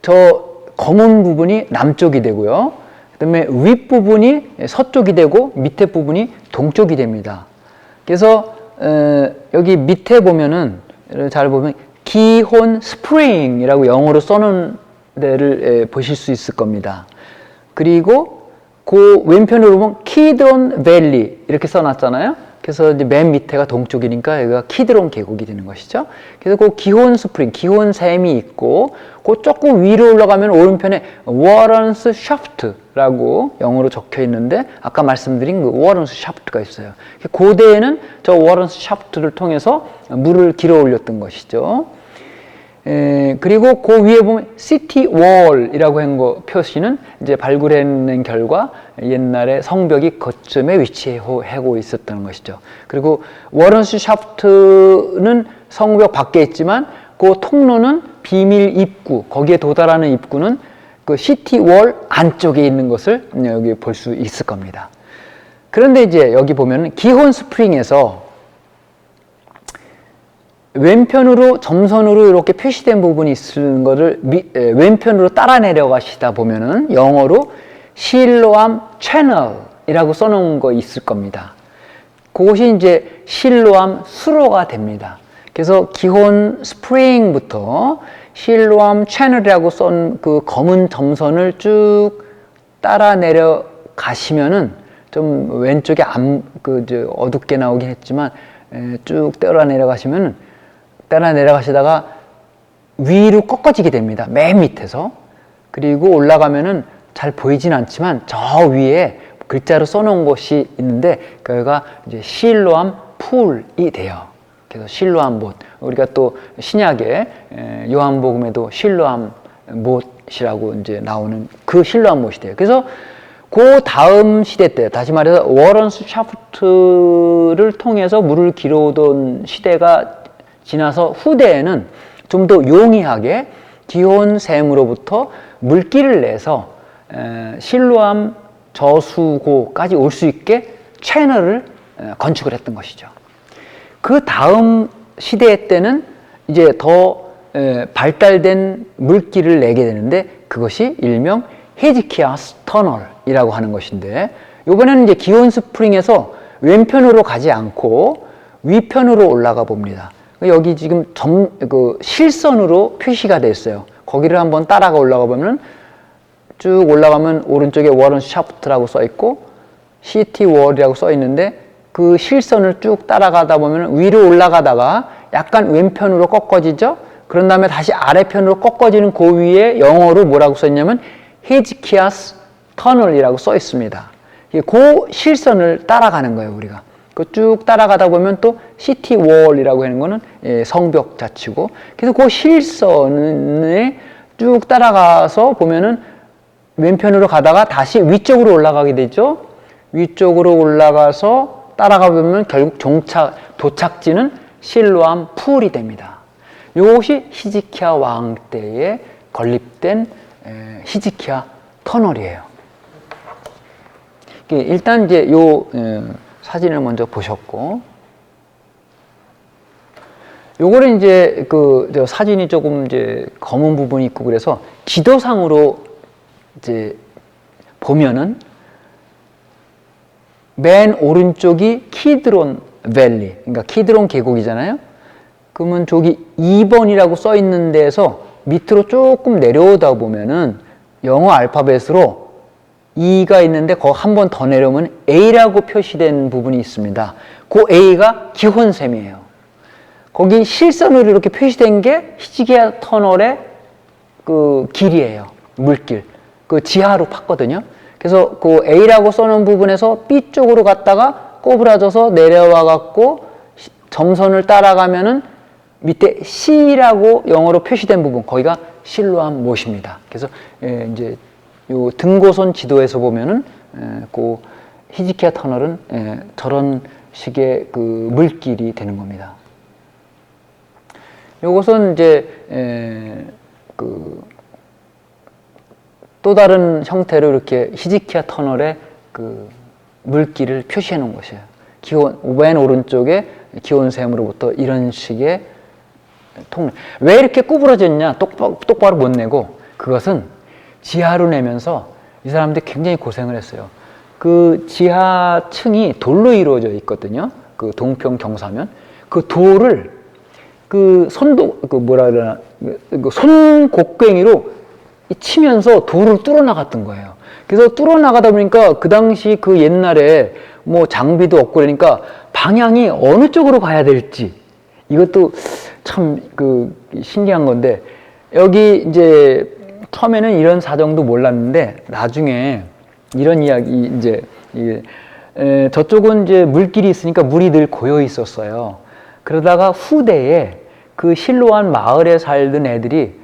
저 검은 부분이 남쪽이 되고요. 그다음에 윗부분이 서쪽이 되고 밑에 부분이 동쪽이 됩니다. 그래서 여기 밑에 보면은 잘 보면 기혼 스프링이라고 영어로 써놓은 데를 보실 수 있을 겁니다. 그리고 그 왼편으로 보면 키드론 밸리 이렇게 써놨잖아요. 그래서 이제 맨 밑에가 동쪽이니까 여기가 키드론 계곡이 되는 것이죠. 그래서 그 기혼 스프링, 기혼 샘이 있고, 그 조금 위로 올라가면 오른편에 워런스 샤프트라고 영어로 적혀 있는데, 아까 말씀드린 그 워런스 샤프트가 있어요. 고대에는 저 워런스 샤프트를 통해서 물을 길어 올렸던 것이죠. 그리고 그 위에 보면 시티 월이라고 한 거 표시는 이제 발굴해낸 결과 옛날에 성벽이 거점에 위치하고 있었던 것이죠. 그리고 워런스 샤프트는 성벽 밖에 있지만 그 통로는 비밀 입구, 거기에 도달하는 입구는 그 시티 월 안쪽에 있는 것을 여기 볼 수 있을 겁니다. 그런데 이제 여기 보면 기혼 스프링에서 왼편으로 점선으로 이렇게 표시된 부분이 있는 것을 왼편으로 따라 내려가시다 보면은 영어로 실로암 채널이라고 써놓은 거 있을 겁니다. 그것이 이제 실로암 수로가 됩니다. 그래서 기혼 스프링부터 실로암 채널이라고 쏜 그 검은 점선을 쭉 따라 내려가시면은 좀 왼쪽에 어둡게 나오긴 했지만 쭉 따라 내려가시다가 위로 꺾어지게 됩니다. 맨 밑에서. 그리고 올라가면은 잘 보이진 않지만 저 위에 글자로 써놓은 곳이 있는데 그가 이제 실로암 풀이 돼요. 그래서 실로암 못. 우리가 또 신약에 요한복음에도 실로암 못이라고 이제 나오는 그 실로암 못이 돼요. 그래서 그 다음 시대 때, 다시 말해서 워런스 샤프트를 통해서 물을 길어오던 시대가 지나서 후대에는 좀 더 용이하게 기혼 샘으로부터 물기를 내서 실로암 저수고까지 올 수 있게 채널을 건축을 했던 것이죠. 그 다음 시대 때는 이제 더 발달된 물길을 내게 되는데 그것이 일명 히즈키야스 터널이라고 하는 것인데 이번에는 이제 기온 스프링에서 왼편으로 가지 않고 위편으로 올라가 봅니다. 여기 지금 실선으로 표시가 됐어요. 거기를 한번 따라가 올라가 보면 쭉 올라가면 오른쪽에 워런 샤프트라고 써 있고 시티 월이라고 써 있는데 그 실선을 쭉 따라가다 보면 위로 올라가다가 약간 왼편으로 꺾어지죠. 그런 다음에 다시 아래편으로 꺾어지는 그 위에 영어로 뭐라고 써 있냐면 히즈키야스 터널이라고 써 있습니다. 그 실선을 따라가는 거예요, 우리가. 그 쭉 따라가다 보면 또 시티 월이라고 하는 거는 성벽 자치고, 그래서 그 실선을 쭉 따라가서 보면은 왼편으로 가다가 다시 위쪽으로 올라가게 되죠. 위쪽으로 올라가서 따라가 보면 결국 도착지는 실로암 풀이 됩니다. 이것이 히즈키야 왕 때에 건립된 히즈키야 터널이에요. 일단 이제 요 사진을 먼저 보셨고, 요거는 이제 사진이 조금 이제 검은 부분이 있고 그래서 지도상으로 이제 보면은 맨 오른쪽이 키드론 밸리, 그러니까 키드론 계곡이잖아요. 그러면 저기 2번이라고 써 있는 데에서 밑으로 조금 내려오다 보면은 영어 알파벳으로 E가 있는데 거기 한 번 더 내려오면 A라고 표시된 부분이 있습니다. 그 A가 기혼샘이에요. 거기 실선으로 이렇게 표시된 게 히즈키야 터널의 그 길이에요. 물길. 그 지하로 팠거든요. 그래서 그 A라고 써놓은 부분에서 B 쪽으로 갔다가 꼬부라져서 내려와 갖고 점선을 따라가면은 밑에 C라고 영어로 표시된 부분, 거기가 실로암 못입니다. 그래서 이제 요 등고선 지도에서 보면은 그 히즈키야 터널은 저런 식의 그 물길이 되는 겁니다. 요것은 이제 또 다른 형태로 이렇게 히즈키야 터널의 그 물길을 표시해 놓은 것이에요. 맨 오른쪽에 기온샘으로부터 이런 식의 통로. 왜 이렇게 구부러졌냐? 똑바로 못 내고, 그것은 지하로 내면서 이 사람들이 굉장히 고생을 했어요. 그 지하층이 돌로 이루어져 있거든요. 그 동평 경사면. 그 돌을 손곡괭이로 치면서 돌을 뚫어 나갔던 거예요. 그래서 뚫어 나가다 보니까 그 당시 그 옛날에 뭐 장비도 없고 그러니까 방향이 어느 쪽으로 가야 될지, 이것도 참 신기한 건데, 여기 이제 처음에는 이런 사정도 몰랐는데 나중에 이런 이야기, 이제 저쪽은 이제 물길이 있으니까 물이 늘 고여 있었어요. 그러다가 후대에 그 실로암 마을에 살던 애들이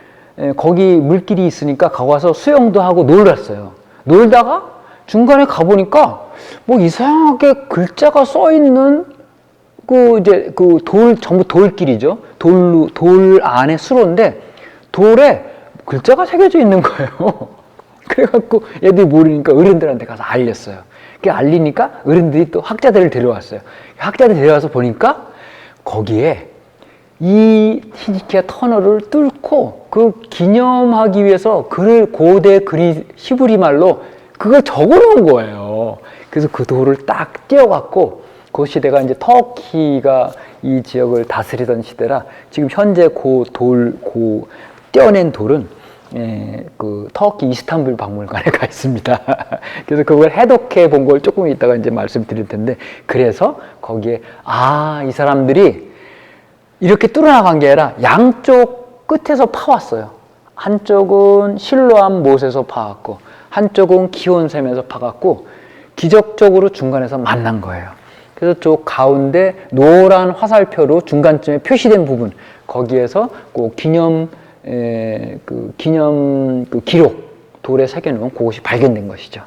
거기 물길이 있으니까 거기 와서 수영도 하고 놀았어요. 놀다가 중간에 가보니까 뭐 이상하게 글자가 써 있는 전부 돌길이죠. 돌 안에 수로인데 돌에 글자가 새겨져 있는 거예요. 그래갖고 얘들이 모르니까 어른들한테 가서 알렸어요. 그 알리니까 어른들이 또 학자들을 데려왔어요. 학자들 데려와서 보니까 거기에 이 히즈키야 터널을 뚫고 그 기념하기 위해서 고대 히브리 말로 그걸 적어 놓은 거예요. 그래서 그 돌을 딱 띄어갖고 그 시대가 이제 터키가 이 지역을 다스리던 시대라 지금 현재 떼어낸 돌은 그 터키 이스탄불 박물관에 가 있습니다. 그래서 그걸 해독해 본 걸 조금 이따가 이제 말씀드릴 텐데, 그래서 거기에 이 사람들이 이렇게 뚫어나간 게 아니라 양쪽 끝에서 파왔어요. 한쪽은 실로암 못에서 파왔고 한쪽은 기온샘에서 파갖고 기적적으로 중간에서 만난 거예요. 그래서 저 가운데 노란 화살표로 중간쯤에 표시된 부분, 거기에서 그 기록 돌에 새겨놓은 그것이 발견된 것이죠.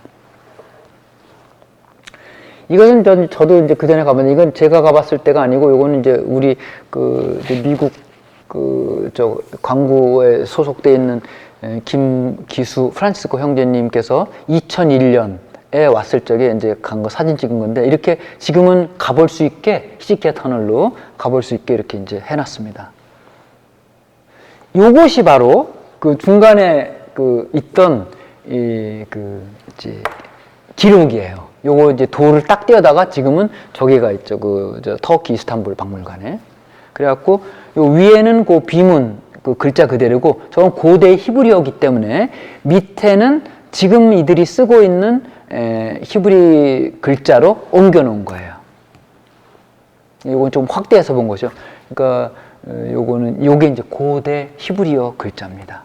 이것은 저도 이제 그 전에 가봤는데, 이건 제가 가봤을 때가 아니고, 이거는 이제 우리 미국 광구에 소속돼 있는 김기수 프란치스코 형제님께서 2001년에 왔을 적에 이제 간 거 사진 찍은 건데, 이렇게 지금은 가볼 수 있게 히지키야 터널로 가볼 수 있게 이렇게 이제 해놨습니다. 요것이 바로 그 중간에 있던 기록이에요. 요거 이제 돌을 딱 떼어다가 지금은 저기가 있죠. 터키 이스탄불 박물관에. 그래갖고 요 위에는 그 비문 글자 그대로고, 저건 고대 히브리어기 때문에 밑에는 지금 이들이 쓰고 있는 히브리 글자로 옮겨 놓은 거예요. 요건 좀 확대해서 본 거죠. 그러니까 요게 이제 고대 히브리어 글자입니다.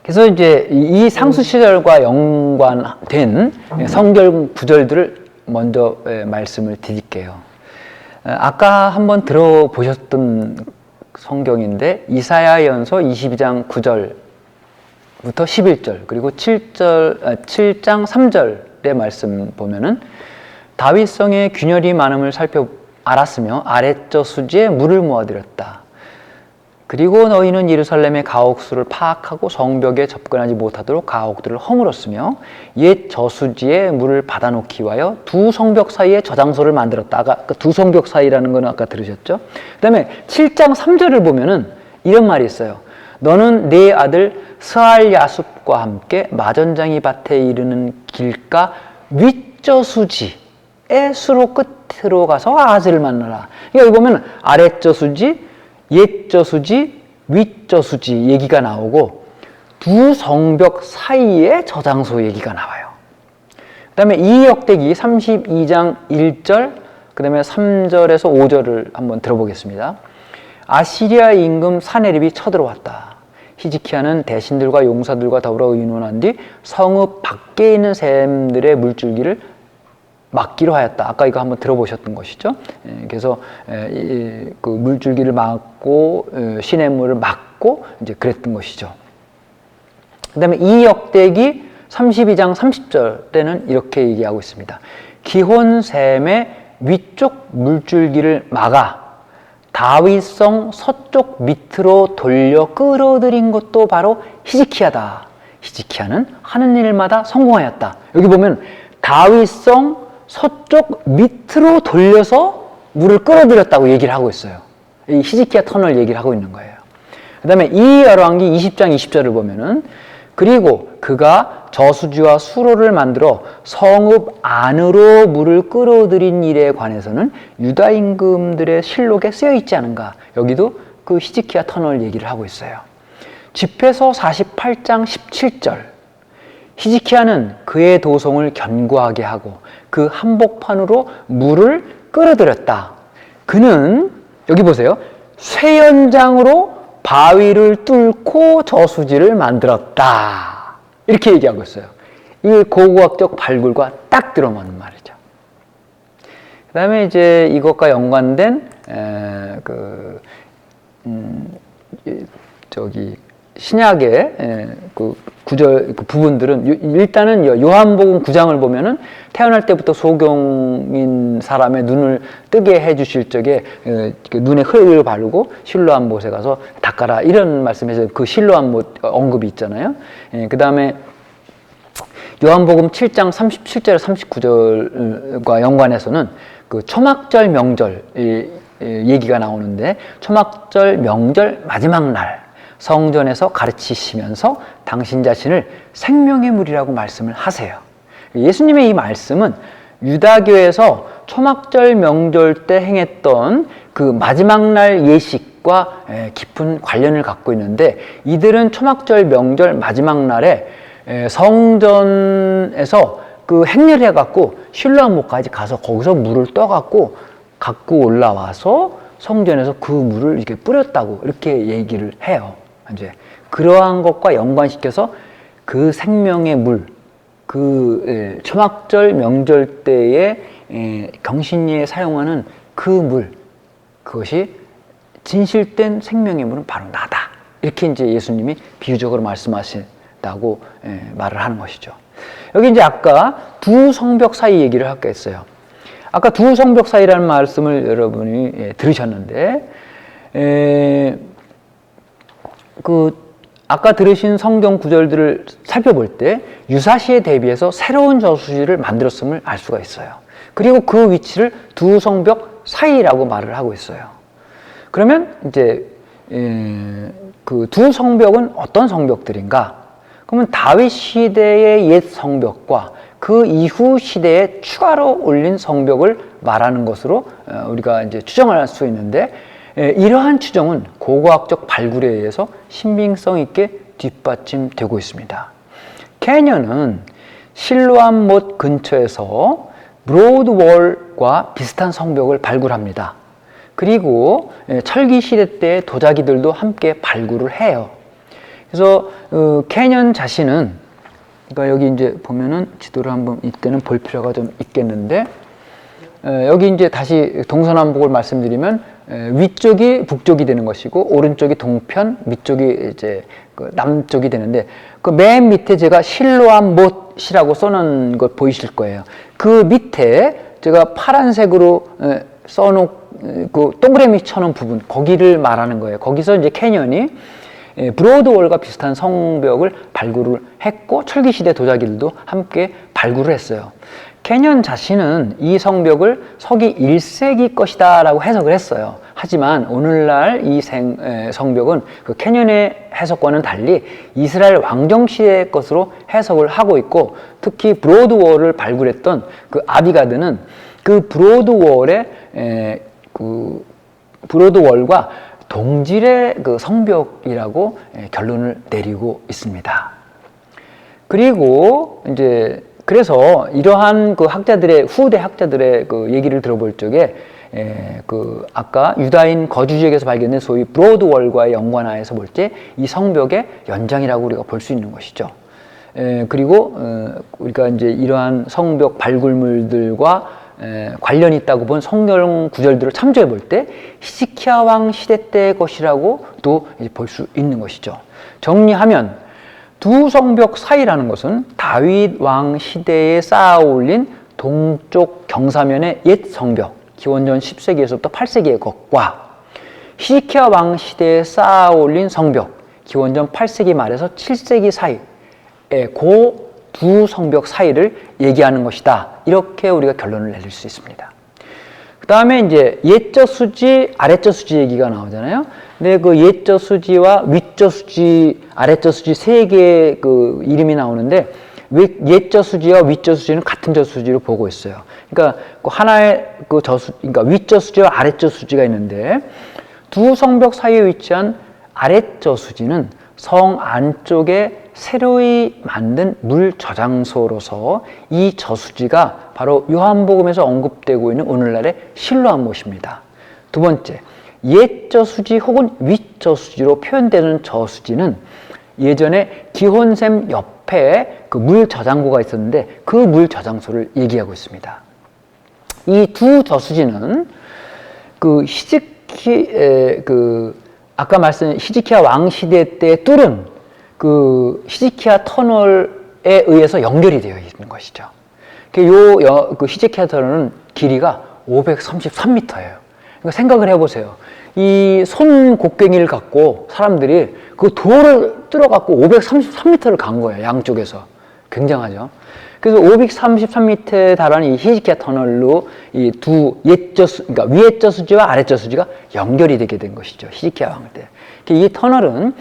그래서 이제 이 상수 시절과 연관된 성경 구절들을 먼저 말씀을 드릴게요. 아까 한번 들어보셨던 성경인데, 이사야연서 22장 9절부터 11절, 그리고 7장 3절의 말씀 보면은, 다윗성의 균열이 많음을 알았으며 아랫저 수지에 물을 모아들였다. 그리고 너희는 예루살렘의 가옥수를 파악하고 성벽에 접근하지 못하도록 가옥들을 허물었으며 옛 저수지에 물을 받아놓기 위하여 두 성벽 사이에 저장소를 만들었다. 아까 두 성벽 사이라는 건 아까 들으셨죠? 그 다음에 7장 3절을 보면은 이런 말이 있어요. 너는 네 아들 스알야숲과 함께 마전장이 밭에 이르는 길가 윗저수지의 수로 끝으로 가서 아하즈를 만나라. 그러니까 여기 보면 아랫저수지, 옛저수지, 윗저수지 얘기가 나오고 두 성벽 사이에 저장소 얘기가 나와요. 그 다음에 이 역대기 32장 1절, 그 다음에 3절에서 5절을 한번 들어보겠습니다. 아시리아 임금 사네립이 쳐들어왔다. 히지키야는 대신들과 용사들과 더불어 의논한 뒤 성읍 밖에 있는 샘들의 물줄기를 막기로 하였다. 아까 이거 한번 들어보셨던 것이죠. 그래서 그 물줄기를 막고 시냇물을 막고 이제 그랬던 것이죠. 그 다음에 이 역대기 32장 30절 때는 이렇게 얘기하고 있습니다. 기혼샘의 위쪽 물줄기를 막아 다윗성 서쪽 밑으로 돌려 끌어들인 것도 바로 히지키야다. 히지키야는 하는 일마다 성공하였다. 여기 보면 다윗성 서쪽 밑으로 돌려서 물을 끌어들였다고 얘기를 하고 있어요. 이 히지키야 터널 얘기를 하고 있는 거예요. 그 다음에 이 열왕기 20장 20절을 보면은, 그리고 그가 저수지와 수로를 만들어 성읍 안으로 물을 끌어들인 일에 관해서는 유다 임금들의 실록에 쓰여 있지 않은가. 여기도 그 히지키야 터널 얘기를 하고 있어요. 집회서 48장 17절, 히지키야는 그의 도성을 견고하게 하고 그 한복판으로 물을 끌어들였다. 그는 여기 보세요. 쇠연장으로 바위를 뚫고 저수지를 만들었다. 이렇게 얘기하고 있어요. 이 고고학적 발굴과 딱 들어맞는 말이죠. 그 다음에 이제 이것과 연관된 신약의 그 구절, 그 부분들은, 일단은 요한복음 9장을 보면은 태어날 때부터 소경인 사람의 눈을 뜨게 해주실 적에 눈에 흙을 바르고 실로암 못에 가서 닦아라, 이런 말씀에서 그 실로암 못 언급이 있잖아요. 그 다음에 요한복음 7장 37절 39절과 연관해서는 그 초막절 명절 얘기가 나오는데, 초막절 명절 마지막 날 성전에서 가르치시면서 당신 자신을 생명의 물이라고 말씀을 하세요. 예수님의 이 말씀은 유다교에서 초막절 명절 때 행했던 그 마지막 날 예식과 깊은 관련을 갖고 있는데, 이들은 초막절 명절 마지막 날에 성전에서 그 행렬해 갖고 실로암못까지 가서 거기서 물을 떠 갖고 갖고 올라와서 성전에서 그 물을 이렇게 뿌렸다고 이렇게 얘기를 해요. 이제 그러한 것과 연관시켜서 그 생명의 물, 그 초막절 명절 때에 경신리에 사용하는 그 물, 그것이 진실된 생명의 물은 바로 나다. 이렇게 이제 예수님이 비유적으로 말씀하신다고 말을 하는 것이죠. 여기 이제 아까 두 성벽 사이 얘기를 할까 했어요. 아까 두 성벽 사이라는 말씀을 여러분이 들으셨는데, 아까 들으신 성경 구절들을 살펴볼 때 유사시에 대비해서 새로운 저수지를 만들었음을 알 수가 있어요. 그리고 그 위치를 두 성벽 사이라고 말을 하고 있어요. 그러면 이제 그 두 성벽은 어떤 성벽들인가? 그러면 다윗 시대의 옛 성벽과 그 이후 시대에 추가로 올린 성벽을 말하는 것으로 우리가 이제 추정할 수 있는데, 이러한 추정은 고고학적 발굴에 의해서 신빙성 있게 뒷받침되고 있습니다. 캐년은 실로암못 근처에서 브로드월과 비슷한 성벽을 발굴합니다. 그리고 철기 시대 때의 도자기들도 함께 발굴을 해요. 그래서 캐년 자신은, 그러니까 여기 이제 보면은 지도를 한번 이때는 볼 필요가 좀 있겠는데, 여기 이제 다시 동서남북을 말씀드리면 위쪽이 북쪽이 되는 것이고 오른쪽이 동편, 밑쪽이 이제 그 남쪽이 되는데, 그 맨 밑에 제가 실로암못이라고 써놓은 것 보이실 거예요. 그 밑에 제가 파란색으로 써놓고 동그라미 쳐놓은 부분, 거기를 말하는 거예요. 거기서 이제 캐년이 브로드월과 비슷한 성벽을 발굴을 했고 철기시대 도자기들도 함께 발굴을 했어요. 캐년 자신은 이 성벽을 서기 1세기 것이다 라고 해석을 했어요. 하지만 오늘날 이 성벽은 그 캐년의 해석과는 달리 이스라엘 왕정시대의 것으로 해석을 하고 있고, 특히 브로드월을 발굴했던 그 아비가드는 그 브로드월과 동질의 그 성벽이라고 결론을 내리고 있습니다. 그리고 이제 그래서 이러한 그 후대 학자들의 그 얘기를 들어볼 적에 그 아까 유다인 거주 지역에서 발견된 소위 브로드월과의 연관하에서 볼 때 이 성벽의 연장이라고 우리가 볼 수 있는 것이죠. 그리고 우리가 이제 이러한 성벽 발굴물들과 관련이 있다고 본 성경 구절들을 참조해 볼 때 히스기야 왕 시대 때의 것이라고도 볼 수 있는 것이죠. 정리하면 두 성벽 사이라는 것은 다윗 왕 시대에 쌓아 올린 동쪽 경사면의 옛 성벽, 기원전 10세기에서부터 8세기의 것과 히스기야 왕 시대에 쌓아 올린 성벽, 기원전 8세기 말에서 7세기 사이의 그 두 성벽 사이를 얘기하는 것이다. 이렇게 우리가 결론을 내릴 수 있습니다. 그 다음에 이제 옛저수지, 아랫저수지 얘기가 나오잖아요. 근데 그 옛저수지와 윗저수지, 아랫저수지 세 개의 그 이름이 나오는데, 옛저수지와 윗저수지는 같은 저수지로 보고 있어요. 그러니까 그 하나의 그 그러니까 윗저수지와 아랫저수지가 있는데, 두 성벽 사이에 위치한 아랫저수지는 성 안쪽에 새로이 만든 물 저장소로서 이 저수지가 바로 요한복음에서 언급되고 있는 오늘날의 실로암못입니다. 두 번째, 옛 저수지 혹은 윗 저수지로 표현되는 저수지는 예전에 기혼샘 옆에 그 물 저장고가 있었는데 그 물 저장소를 얘기하고 있습니다. 이 두 저수지는 아까 말씀드린 히스기야 왕 시대 때 뚫은 그 히스기야 터널에 의해서 연결이 되어 있는 것이죠. 그 히스기야 터널은 길이가 533m예요. 그러니까 생각을 해보세요. 이 손 곡괭이를 갖고 사람들이 그 도를 뚫어갖고 533m를 간 거예요. 양쪽에서. 굉장하죠. 그래서 533m에 달하는 이 히스기야 터널로 이 두 그러니까 위의 저수지와 아래 저수지가 연결이 되게 된 것이죠. 히스기야 왕 때. 이 터널은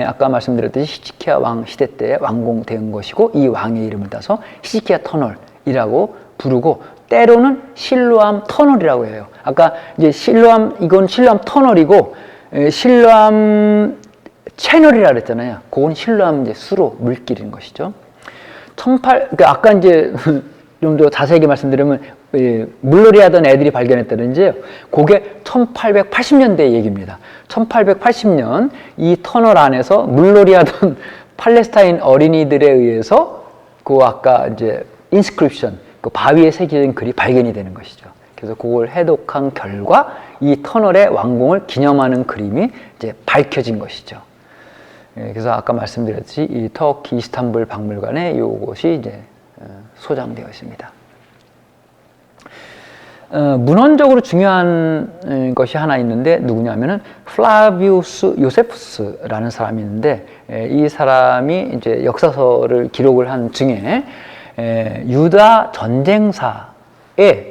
아까 말씀드렸듯이 히스기야 왕 시대 때 완공된 것이고, 이 왕의 이름을 따서 히스기야 터널이라고 부르고 때로는 실로암 터널이라고 해요. 아까 이제 이건 실로암 터널이고 실로암 채널이라 그랬잖아요. 그건 실로암 이제 수로 물길인 것이죠. 그러니까 아까 이제 좀 더 자세하게 말씀드리면 물놀이 하던 애들이 발견했다는지요. 그게 1880년대 얘기입니다. 1880년 이 터널 안에서 물놀이 하던 팔레스타인 어린이들에 의해서 그 아까 이제 인스크립션, 그 바위에 새겨진 글이 발견이 되는 것이죠. 그래서 그걸 해독한 결과 이 터널의 완공을 기념하는 그림이 이제 밝혀진 것이죠. 그래서 아까 말씀드렸듯이 이 터키 이스탄불 박물관에 이것이 이제 소장되어 있습니다. 문헌적으로 중요한 것이 하나 있는데 누구냐면은 플라비우스 요세푸스라는 사람이 있는데 이 사람이 이제 역사서를 기록을 한 중에 유다 전쟁사의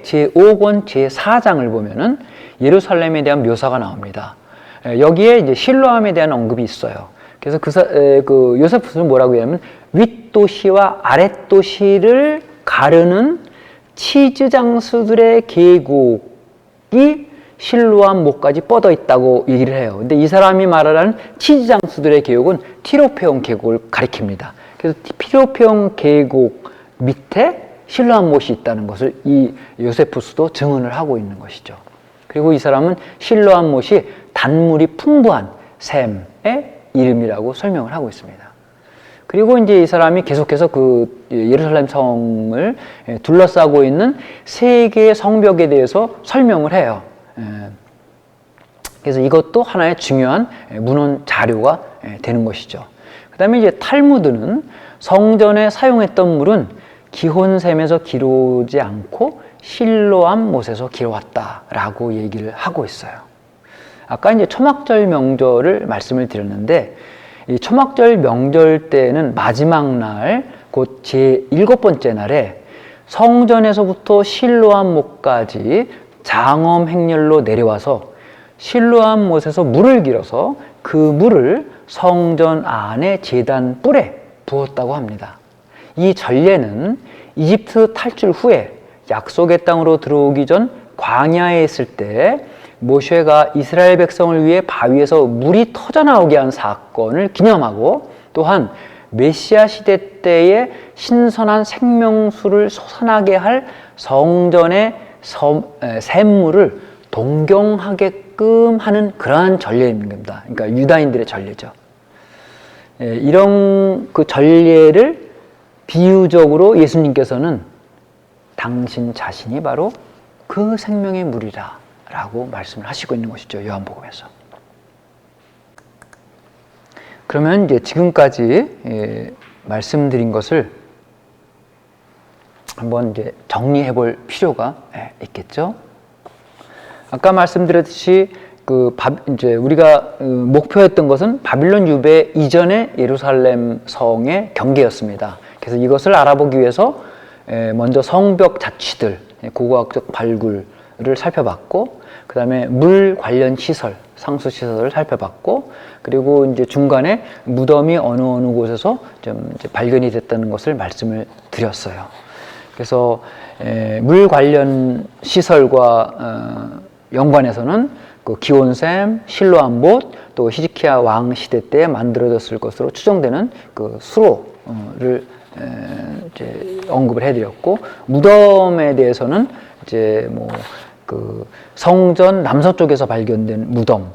제5권 제4장을 보면은 예루살렘에 대한 묘사가 나옵니다. 여기에 이제 실로암에 대한 언급이 있어요. 그래서 그 요세푸스는 뭐라고 하냐면 윗도시와 아랫도시를 가르는 치즈 장수들의 계곡이 실로암 목까지 뻗어 있다고 얘기를 해요. 근데 이 사람이 말하는 치즈 장수들의 계곡은 티로페온 계곡을 가리킵니다. 그래서 티로페온 계곡 밑에 실로암 못이 있다는 것을 이 요세푸스도 증언을 하고 있는 것이죠. 그리고 이 사람은 실로암 못이 단물이 풍부한 샘의 이름이라고 설명을 하고 있습니다. 그리고 이제 이 사람이 계속해서 그 예루살렘 성을 둘러싸고 있는 세 개의 성벽에 대해서 설명을 해요. 그래서 이것도 하나의 중요한 문헌 자료가 되는 것이죠. 그 다음에 이제 탈무드는 성전에 사용했던 물은 기혼샘에서 기르지 않고 실로암 못에서 기르왔다라고 얘기를 하고 있어요. 아까 이제 초막절 명절을 말씀을 드렸는데 이 초막절 명절 때는 마지막 날, 곧 제7번째 날에 성전에서부터 실로암 못까지 장엄 행렬로 내려와서 실로암 못에서 물을 길어서 그 물을 성전 안에 제단 뿔에 부었다고 합니다. 이 전례는 이집트 탈출 후에 약속의 땅으로 들어오기 전 광야에 있을 때 모세가 이스라엘 백성을 위해 바위에서 물이 터져나오게 한 사건을 기념하고 또한 메시아 시대 때의 신선한 생명수를 솟아나게 할 성전의 샘물을 동경하게끔 하는 그러한 전례입니다. 그러니까 유다인들의 전례죠. 이런 그 전례를 비유적으로 예수님께서는 당신 자신이 바로 그 생명의 물이라 라고 말씀을 하시고 있는 것이죠. 요한복음에서. 그러면 이제 지금까지 말씀드린 것을 한번 이제 정리해 볼 필요가 있겠죠. 아까 말씀드렸듯이 이제 우리가 목표했던 것은 바빌론 유배 이전의 예루살렘 성의 경계였습니다. 그래서 이것을 알아보기 위해서 먼저 성벽 자취들, 고고학적 발굴을 살펴봤고, 그 다음에 물 관련 시설, 상수 시설을 살펴봤고, 그리고 이제 중간에 무덤이 어느 곳에서 좀 이제 발견이 됐다는 것을 말씀을 드렸어요. 그래서 물 관련 시설과 연관해서는 그 기온샘, 실로암 못, 또 히즈키야 왕 시대 때 만들어졌을 것으로 추정되는 그 수로를 이제 언급을 해드렸고, 무덤에 대해서는 이제 그 성전 남서쪽에서 발견된 무덤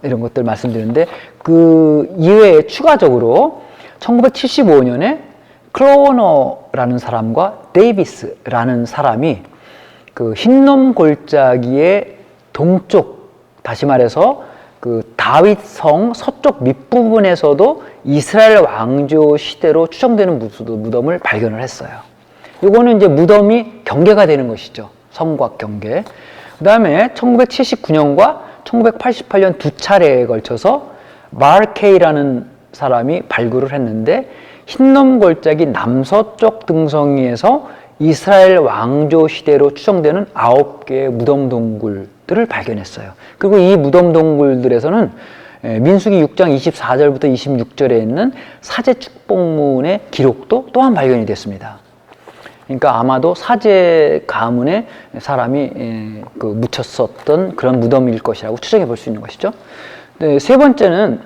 이런 것들 말씀드렸는데, 그 이외에 추가적으로 1975년에 클로너라는 사람과 데이비스라는 사람이 그 흰놈 골짜기의 동쪽, 다시 말해서 그 다윗성 서쪽 밑부분에서도 이스라엘 왕조 시대로 추정되는 무덤을 발견을 했어요. 이거는 이제 무덤이 경계가 되는 것이죠. 성곽 경계. 그 다음에 1979년과 1988년 두 차례에 걸쳐서 마르케이라는 사람이 발굴을 했는데, 흰놈 골짜기 남서쪽 등성이에서 이스라엘 왕조 시대로 추정되는 9개의 무덤 동굴들을 발견했어요. 그리고 이 무덤 동굴들에서는 민수기 6장 24절부터 26절에 있는 사제 축복문의 기록도 또한 발견이 됐습니다. 그러니까 아마도 사제 가문에 사람이 묻혔었던 그런 무덤일 것이라고 추정해 볼 수 있는 것이죠. 네, 세 번째는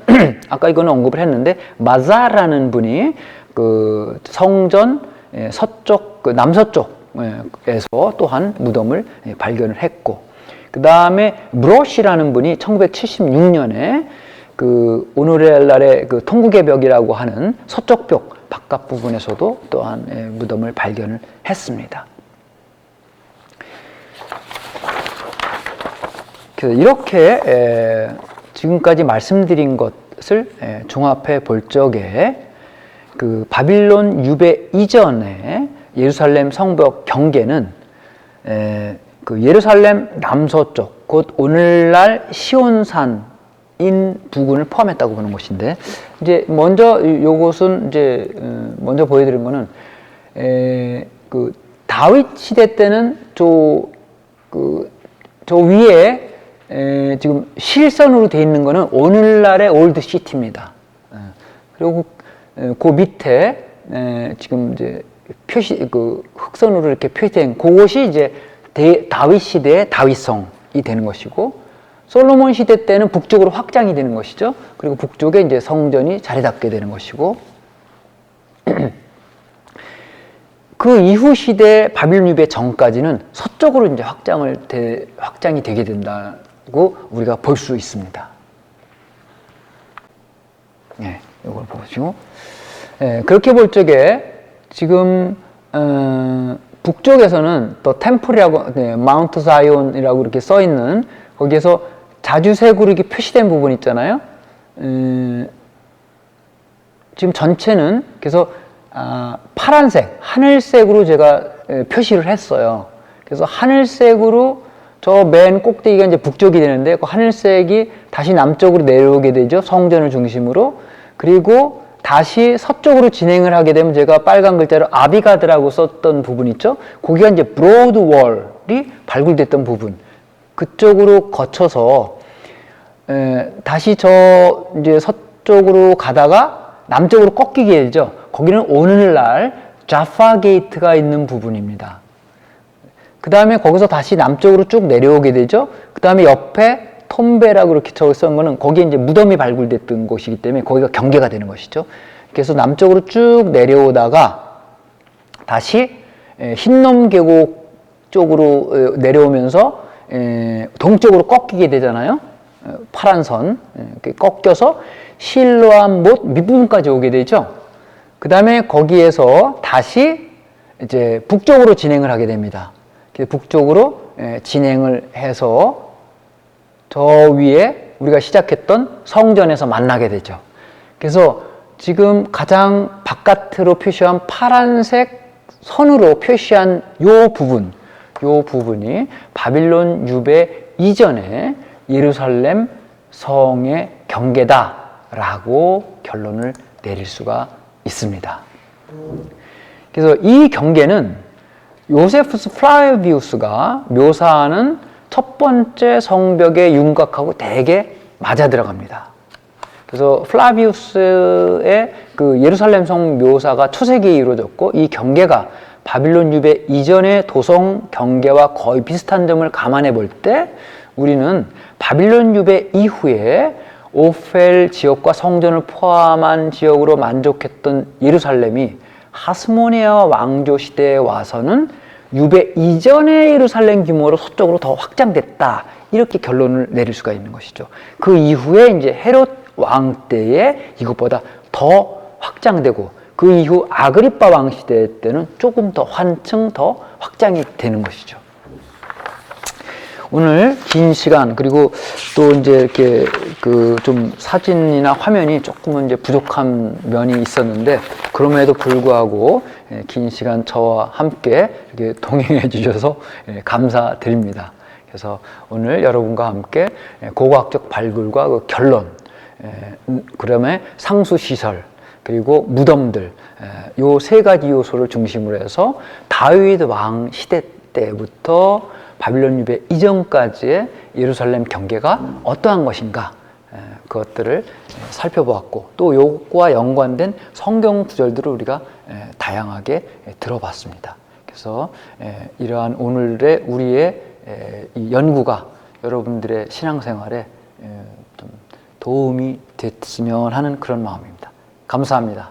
아까 이거는 언급을 했는데 마자라는 분이 그 성전 서쪽, 남서쪽에서 또한 무덤을 발견을 했고, 그 다음에 브로시라는 분이 1976년에 그 오늘날의 그 통곡의 벽이라고 하는 서쪽 벽 바깥 부분에서도 또한 무덤을 발견을 했습니다. 그래서 이렇게 지금까지 말씀드린 것을 종합해 볼 적에 그 바빌론 유배 이전에 예루살렘 성벽 경계는 그 예루살렘 남서쪽, 곧 오늘날 시온산인 부근을 포함했다고 보는 것인데, 이제 먼저 요것은 이제 먼저 보여드린 거는 그 다윗 시대 때는 저 위에 지금 실선으로 되어 있는 거는 오늘날의 올드 시티입니다. 그리고 그 밑에 지금 이제 그 흑선으로 이렇게 표시된 그것이 이제 다윗 시대의 다윗성이 되는 것이고, 솔로몬 시대 때는 북쪽으로 확장이 되는 것이죠. 그리고 북쪽에 이제 성전이 자리 잡게 되는 것이고, 그 이후 시대 바빌론 유배 전까지는 서쪽으로 이제 확장이 되게 된다고 우리가 볼 수 있습니다. 네, 이걸 보시고, 그렇게 볼 적에 지금 북쪽에서는 또 템플이라고, 마운트 사이온이라고 이렇게 써 있는 거기에서 자주색으로 이렇게 표시된 부분 있잖아요. 지금 전체는 그래서 파란색, 하늘색으로 제가 표시를 했어요. 그래서 하늘색으로 저 맨 꼭대기가 이제 북쪽이 되는데, 그 하늘색이 다시 남쪽으로 내려오게 되죠. 성전을 중심으로. 그리고 다시 서쪽으로 진행을 하게 되면 제가 빨간 글자로 아비가드라고 썼던 부분 있죠. 거기가 이제 브로드 월이 발굴됐던 부분. 그쪽으로 거쳐서 다시 저 이제 서쪽으로 가다가 남쪽으로 꺾이게 되죠. 거기는 오늘날 자파 게이트가 있는 부분입니다. 그 다음에 거기서 다시 남쪽으로 쭉 내려오게 되죠. 그 다음에 옆에 톰베라고 이렇게 써있는 거는 거기에 이제 무덤이 발굴됐던 곳이기 때문에 거기가 경계가 되는 것이죠. 그래서 남쪽으로 쭉 내려오다가 다시 흰놈 계곡 쪽으로 내려오면서 동쪽으로 꺾이게 되잖아요. 파란 선 꺾여서 실로암 못 밑부분까지 오게 되죠. 그 다음에 거기에서 다시 이제 북쪽으로 진행을 하게 됩니다. 북쪽으로 진행을 해서 저 위에 우리가 시작했던 성전에서 만나게 되죠. 그래서 지금 가장 바깥으로 표시한 파란색 선으로 표시한 요 부분이 바빌론 유배 이전에 예루살렘 성의 경계다라고 결론을 내릴 수가 있습니다. 그래서 이 경계는 요세푸스 플라비우스가 묘사하는 첫 번째 성벽의 윤곽하고 되게 맞아 들어갑니다. 그래서 플라비우스의 그 예루살렘 성 묘사가 초세기에 이루어졌고, 이 경계가 바빌론 유배 이전의 도성 경계와 거의 비슷한 점을 감안해 볼 때 우리는 바빌론 유배 이후에 오펠 지역과 성전을 포함한 지역으로 만족했던 예루살렘이 하스모니아 왕조 시대에 와서는 유배 이전의 예루살렘 규모로 서쪽으로 더 확장됐다, 이렇게 결론을 내릴 수가 있는 것이죠. 그 이후에 이제 헤롯 왕 때에 이것보다 더 확장되고, 그 이후 아그리빠 왕 시대 때는 조금 더 한층 더 확장이 되는 것이죠. 오늘 긴 시간, 그리고 또 이제 이렇게 그 좀 사진이나 화면이 조금은 이제 부족한 면이 있었는데, 그럼에도 불구하고 긴 시간 저와 함께 이렇게 동행해 주셔서 감사드립니다. 그래서 오늘 여러분과 함께 고고학적 발굴과 그 결론, 그다음에 상수시설, 그리고 무덤들, 요 세 가지 요소를 중심으로 해서 다윗 왕 시대 때부터 바빌론 유배 이전까지의 예루살렘 경계가 어떠한 것인가, 그것들을 살펴보았고, 또 요것과 연관된 성경 구절들을 우리가 다양하게 들어봤습니다. 그래서 이러한 오늘의 우리의 이 연구가 여러분들의 신앙생활에 좀 도움이 됐으면 하는 그런 마음입니다. 감사합니다.